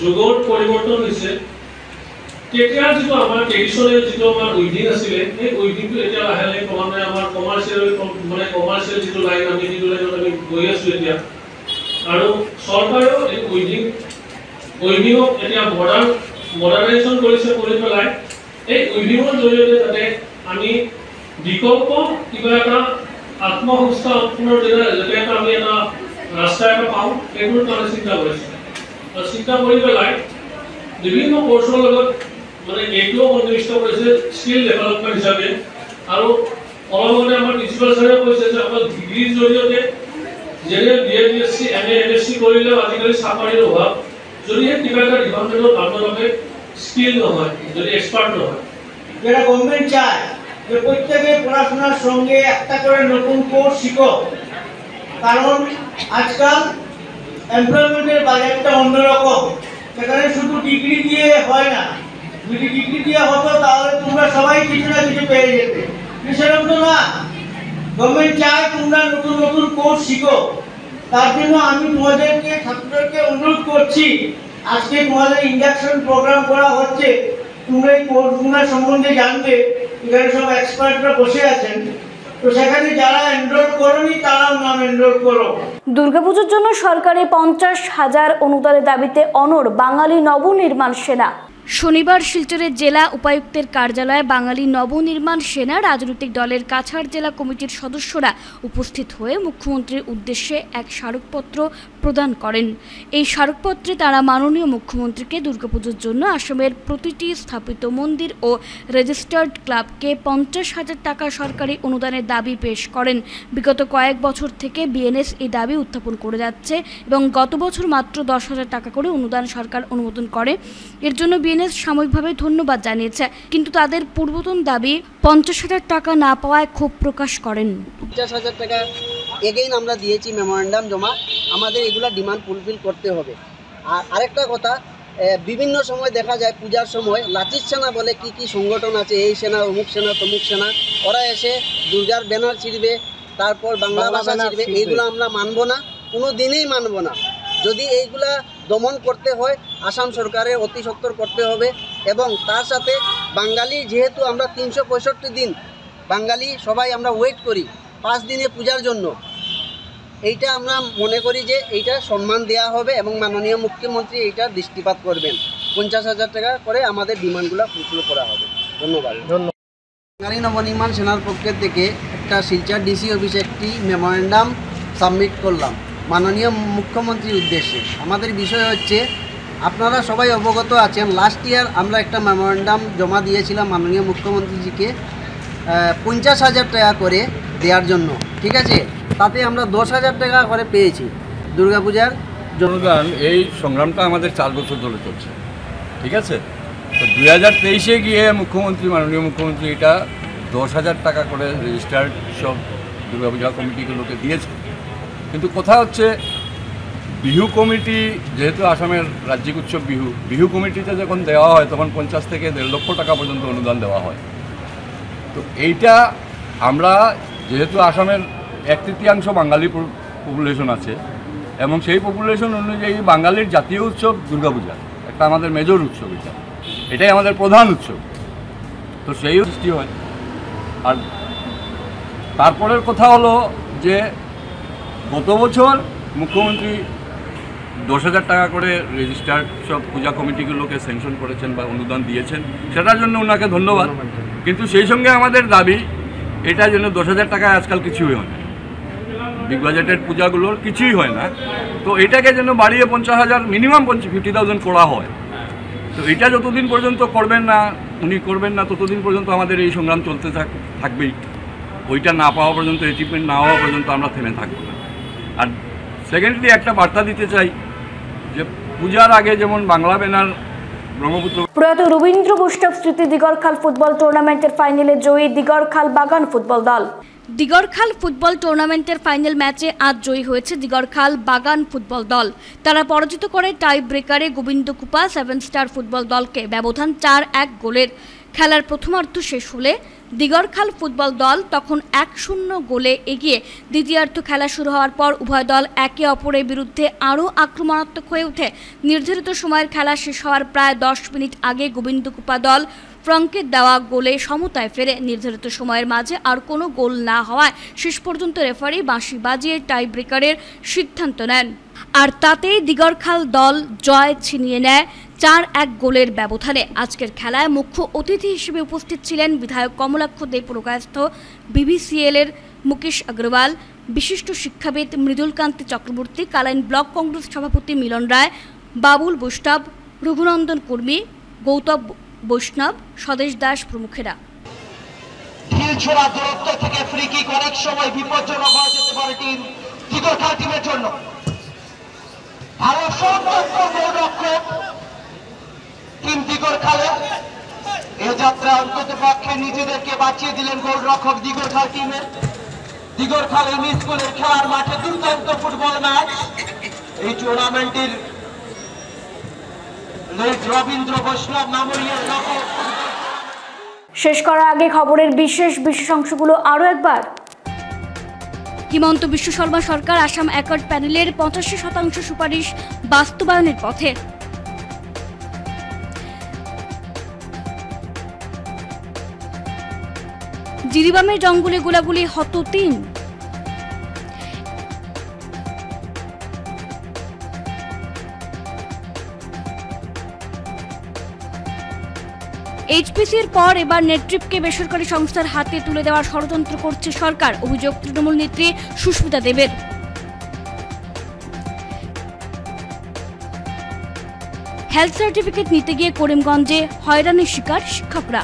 যুগৰ পৰিৱৰ্তন হৈছে। তেতিয়া যিটো আমাৰ ট্ৰেডিশ্যনেল যিটো আমাৰ উইভিং আছিলে, সেই উইভিংটো এতিয়া লাহে লাহে ক্ৰমান্বয়ে আমাৰ কমাৰ্চিয়েল যিটো লাইন আমি যিটো লাইনত আমি গৈ আছোঁ এতিয়া, আৰু চৰকাৰেও এই উইভিঙক এতিয়া মডাৰ্নাইজেশ্যন কৰিছে, কৰি পেলাই এই উইভিঙৰ জৰিয়তে যাতে আমি বিকল্প কিবা এটা আত্মসংস্থাপনৰ যাতে এটা আমি এটা ৰাস্তা এটা পাওঁ, সেইটোৰ কাৰণে চিন্তা কৰিছে। আৰু চিন্তা কৰি পেলাই বিভিন্ন কোৰ্চৰ লগত মানে এইটোও সন্নিৱিষ্ট কৰিছে স্কিল ডেভেলপমেণ্ট হিচাপে। আৰু অলপতে আমাৰ প্ৰিন্সিপাল ছাৰে কৈছে যে অকল ডিগ্ৰীৰ জৰিয়তে যেনে BA BSc MA MSc কৰিলেও আজিকালি চাকৰিৰ অভাৱ, যদিহে কিবা এটা ডিপাৰ্টমেণ্টত আপোনালোকে স্কিল নহয়, যদি এক্সপার্ট নহয়। যারা গভর্নমেন্ট চায় যে প্রত্যেকে পড়াশোনার সঙ্গে একটা করে নতুন কোর্স শিখো, কারণ আজকাল এমপ্লয়মেন্টের বাজারটা অন্যরকম। সেখানে শুধু ডিগ্রি দিয়ে হয় না, যদি ডিগ্রি দিয়ে হতো তাহলে তোমরা সবাই কিছু না কিছু পেয়ে যেতে, সেরকম তো না। গভর্নমেন্ট চায় তোমরা নতুন নতুন কোর্স শিখো। তার জন্য আমি তোমাদেরকে ছাত্রদেরকে অনুরোধ করছি, আজকে তোমাদের ইন্ডাকশন প্রোগ্রাম করা হচ্ছে, তোমরা এই কোর্সগুলো সম্বন্ধে জানবে। এখানে সব এক্সপার্টরা বসে আছেন, তো সেখানে যারা এনরোল করোনি তারাও নাম এনরোল করো। দুর্গাপুজোর জন্য সরকারি 50,000 অনুদানের দাবিতে অনড় বাঙালি নবনির্মাণ সেনা। শনিবার শিলচরের জেলা উপায়ুক্তের কার্যালয়ে বাঙালি নবনির্মাণ সেনা রাজনৈতিক দলের কাছাড় জেলা কমিটির সদস্যরা উপস্থিত হয়ে মুখ্যমন্ত্রীর উদ্দেশ্যে এক স্মারকপত্র প্রদান করেন। এই স্মারকপত্রে তারা মাননীয় মুখ্যমন্ত্রীকে দুর্গাপুজোর জন্য আসামের প্রতিটি স্থাপিত মন্দির ও রেজিস্টার্ড ক্লাবকে 50,000 টাকা সরকারি অনুদানের দাবি পেশ করেন। বিগত কয়েক বছর থেকে বিএনএস এই দাবি উত্থাপন করে যাচ্ছে এবং গত বছর মাত্র 10,000 টাকা করে অনুদান সরকার অনুমোদন করে। এর জন্য বিএনএস সাময়িকভাবে ধন্যবাদ জানিয়েছে, কিন্তু তাদের পূর্বতন দাবি 50,000 টাকা না পাওয়ায় ক্ষোভ প্রকাশ করেন। 50,000 টাকা এগেইন আমরা দিয়েছি মেমোরেন্ডাম জমা, আমাদের এগুলা ডিমান্ড ফুলফিল করতে হবে। আর আরেকটা কথা, বিভিন্ন সময় দেখা যায় পূজার সময় লাচির সেনা বলে কি সংগঠন আছে, এই সেনা অমুক সেনা তমুক সেনা, ওরা এসে দুর্গার ব্যানার ছিঁড়বে, তারপর বাংলা ভাষা ছিঁড়বে। এইগুলো আমরা মানব না, কোনো দিনেই মানব না। যদি এইগুলা দমন করতে হয় আসাম সরকারের অতি সত্বর করতে হবে। এবং তার সাথে বাঙালি যেহেতু আমরা 365 দিন বাঙালি সবাই আমরা ওয়েট করি 5 দিনে পূজার জন্য, এইটা আমরা মনে করি যে এইটা সম্মান দেওয়া হবে এবং মাননীয় মুখ্যমন্ত্রী এইটা দৃষ্টিপাত করবেন। 50,000 টাকা করে আমাদের ডিমান্ডগুলো ফুলফিল করা হবে। ধন্যবাদ। বাঙালি নবনির্মাণ সেনার পক্ষ থেকে একটা শিলচর ডিসি অফিসে একটি মেমোরেন্ডাম সাবমিট করলাম মাননীয় মুখ্যমন্ত্রীর উদ্দেশ্যে। আমাদের বিষয় হচ্ছে, আপনারা সবাই অবগত আছেন, লাস্ট ইয়ার আমরা একটা মেমোরেন্ডাম জমা দিয়েছিলাম মাননীয় মুখ্যমন্ত্রীজিকে 50,000 টাকা করে দেওয়ার জন্য, ঠিক আছে? তাতে আমরা 10,000 টাকা করে পেয়েছি দুর্গাপূজার জনগণ। এই সংগ্রামটা আমাদের 4 বছর ধরে চলছে, ঠিক আছে? তো 2023-এ গিয়ে মাননীয় মুখ্যমন্ত্রী এটা 10,000 টাকা করে রেজিস্টার্ড সব দুর্গাপূজা কমিটিগুলোকে দিয়েছে। কিন্তু কথা হচ্ছে, বিহু কমিটি যেহেতু আসামের রাজ্যিক উৎসব বিহু কমিটিতে যখন দেওয়া হয় তখন 50 থেকে 1.5 লক্ষ টাকা পর্যন্ত অনুদান দেওয়া হয়। তো এইটা আমরা যেহেতু আসামের 1/3 বাঙালি পপুলেশন আছে এবং সেই পপুলেশন অনুযায়ী বাঙালির জাতীয় উৎসব দুর্গাপূজা একটা আমাদের মেজর উৎসব, এটাই আমাদের প্রধান উৎসব। তো সেই সৃষ্টি হয়। আর তারপরের কথা হলো যে গত বছর মুখ্যমন্ত্রী 10,000 টাকা করে রেজিস্টার্ড সব পূজা কমিটিগুলোকে স্যাংশন করেছেন বা অনুদান দিয়েছেন, সেটার জন্য ওনাকে ধন্যবাদ। কিন্তু সেই সঙ্গে আমাদের দাবি এটার জন্য 10,000 টাকায় আজকাল কিছুই হয় না, বিগ বাজেটের পূজাগুলোর কিছুই হয় না। তো এটাকে যেন বাড়িয়ে 50,000 মিনিমাম 50,000 করা হয়। তো এটা যতদিন পর্যন্ত উনি করবেন না ততদিন পর্যন্ত আমাদের এই সংগ্রাম চলতে থাকবেই। ওইটা না পাওয়া পর্যন্ত, অ্যাচিভমেন্ট না হওয়া পর্যন্ত আমরা থেমে থাকবো না। আর সেকেন্ডলি একটা বার্তা দিতে চাই যে পূজার আগে যেমন বাংলা ব্যানার ব্রহ্মপুত্র। প্রয়াত রবীন্দ্র বৈষ্ণব স্মৃতি দিগরখাল ফুটবল টুর্নামেন্টের ফাইনালে জয়ী দিগরখাল বাগান ফুটবল দল। দিগরখাল ফুটবল টুর্নামেন্টের ফাইনাল ম্যাচে আজ জয়ী হয়েছে দিগরখাল বাগান ফুটবল দল। তারা পরাজিত করে টাই ব্রেকারে গোবিন্দকুপা 7 স্টার ফুটবল দলকে ব্যবধান 4-1 গোলের। খেলার প্রথমার্ধ শেষ হলে দিগরখাল ফুটবল দল তখন 1-0 গোলে এগিয়ে। দ্বিতীয়ার্ধ খেলা শুরু হওয়ার পর উভয় দল একে অপরের বিরুদ্ধে আরও আক্রমণাত্মক হয়ে ওঠে। নির্ধারিত সময়ের খেলা শেষ হওয়ার প্রায় 10 মিনিট আগে গোবিন্দকুপা দল ফ্রাঙ্কের দেওয়া গোলে সমতায় ফেরে। নির্ধারিত সময়ের মাঝে আর কোনো গোল না হওয়ায় শেষ পর্যন্ত রেফারি বাঁশি বাজিয়ে টাই ব্রেকারের সিদ্ধান্ত নেন, আর তাতেই দিগরখাল দল জয় ছিনিয়ে নেয় 4-1 গোলের ব্যবধানে। আজকের খেলায় মুখ্য অতিথি হিসেবে উপস্থিত ছিলেন বিধায়ক কমলাক্ষ দে পুরকায়স্থ, বিবিসিএল-এর মুকেশ অগ্রওয়াল, বিশিষ্ট শিক্ষাবিদ মৃদুলকান্তি চক্রবর্তী, কালাইন ব্লক কংগ্রেস সভাপতি মিলন রায়, বাবুল বৈষ্ণব, রঘুনন্দন কর্মী, গৌতম বৈষ্ণব, স্বদেশ দাস প্রমুখেরা। ঢিলছোড়া দূরত্ব থেকে ফ্রি কিক অনেক সময় বিপজ্জনক হয়ে যেতে পারে দিগরখাল টিমের জন্য। ভালো সম্পর্ক গোলরক্ষক টিম দিগরখালে এ যাত্রা অন্তত পক্ষে নিজেদেরকে বাঁচিয়ে দিলেন গোলরক্ষক দিগরখাল টিমের। দিগরখাল এমই স্কুলের খেলার মাঠে দুর্দান্ত ফুটবল ম্যাচ। এই টুর্নামেন্টের রবীন্দ্র বৈষ্ণব মেমোরিয়াল নগর। শেষ করার আগে খবরের বিশেষ অংশগুলো আরও একবার। হিমন্ত বিশ্ব শর্মা সরকার আসাম অ্যাকর্ড প্যানেলের 85% সুপারিশ বাস্তবায়নের পথে। জিরিবামের জঙ্গলে গোলাগুলি হত 3। এইচপিসির পর এবার নেটট্রিপকে বেসরকারি সংস্থার হাতে তুলে দেওয়ার ষড়যন্ত্র করছে সরকার, অভিযোগ তৃণমূল নেত্রী সুস্মিতা দেবের। হেলথ সার্টিফিকেট নিতে গিয়ে করিমগঞ্জে হয়রানির শিকার শিক্ষকরা।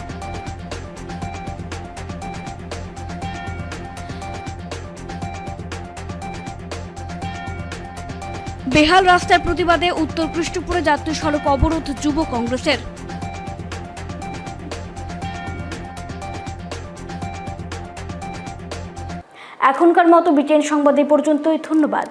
বেহাল রাস্তার প্রতিবাদে উত্তর কৃষ্ণপুরে জাতীয় সড়ক অবরোধ যুব কংগ্রেসের। এখনকার মতো বিটিএন সংবাদ এই পর্যন্তই। ধন্যবাদ।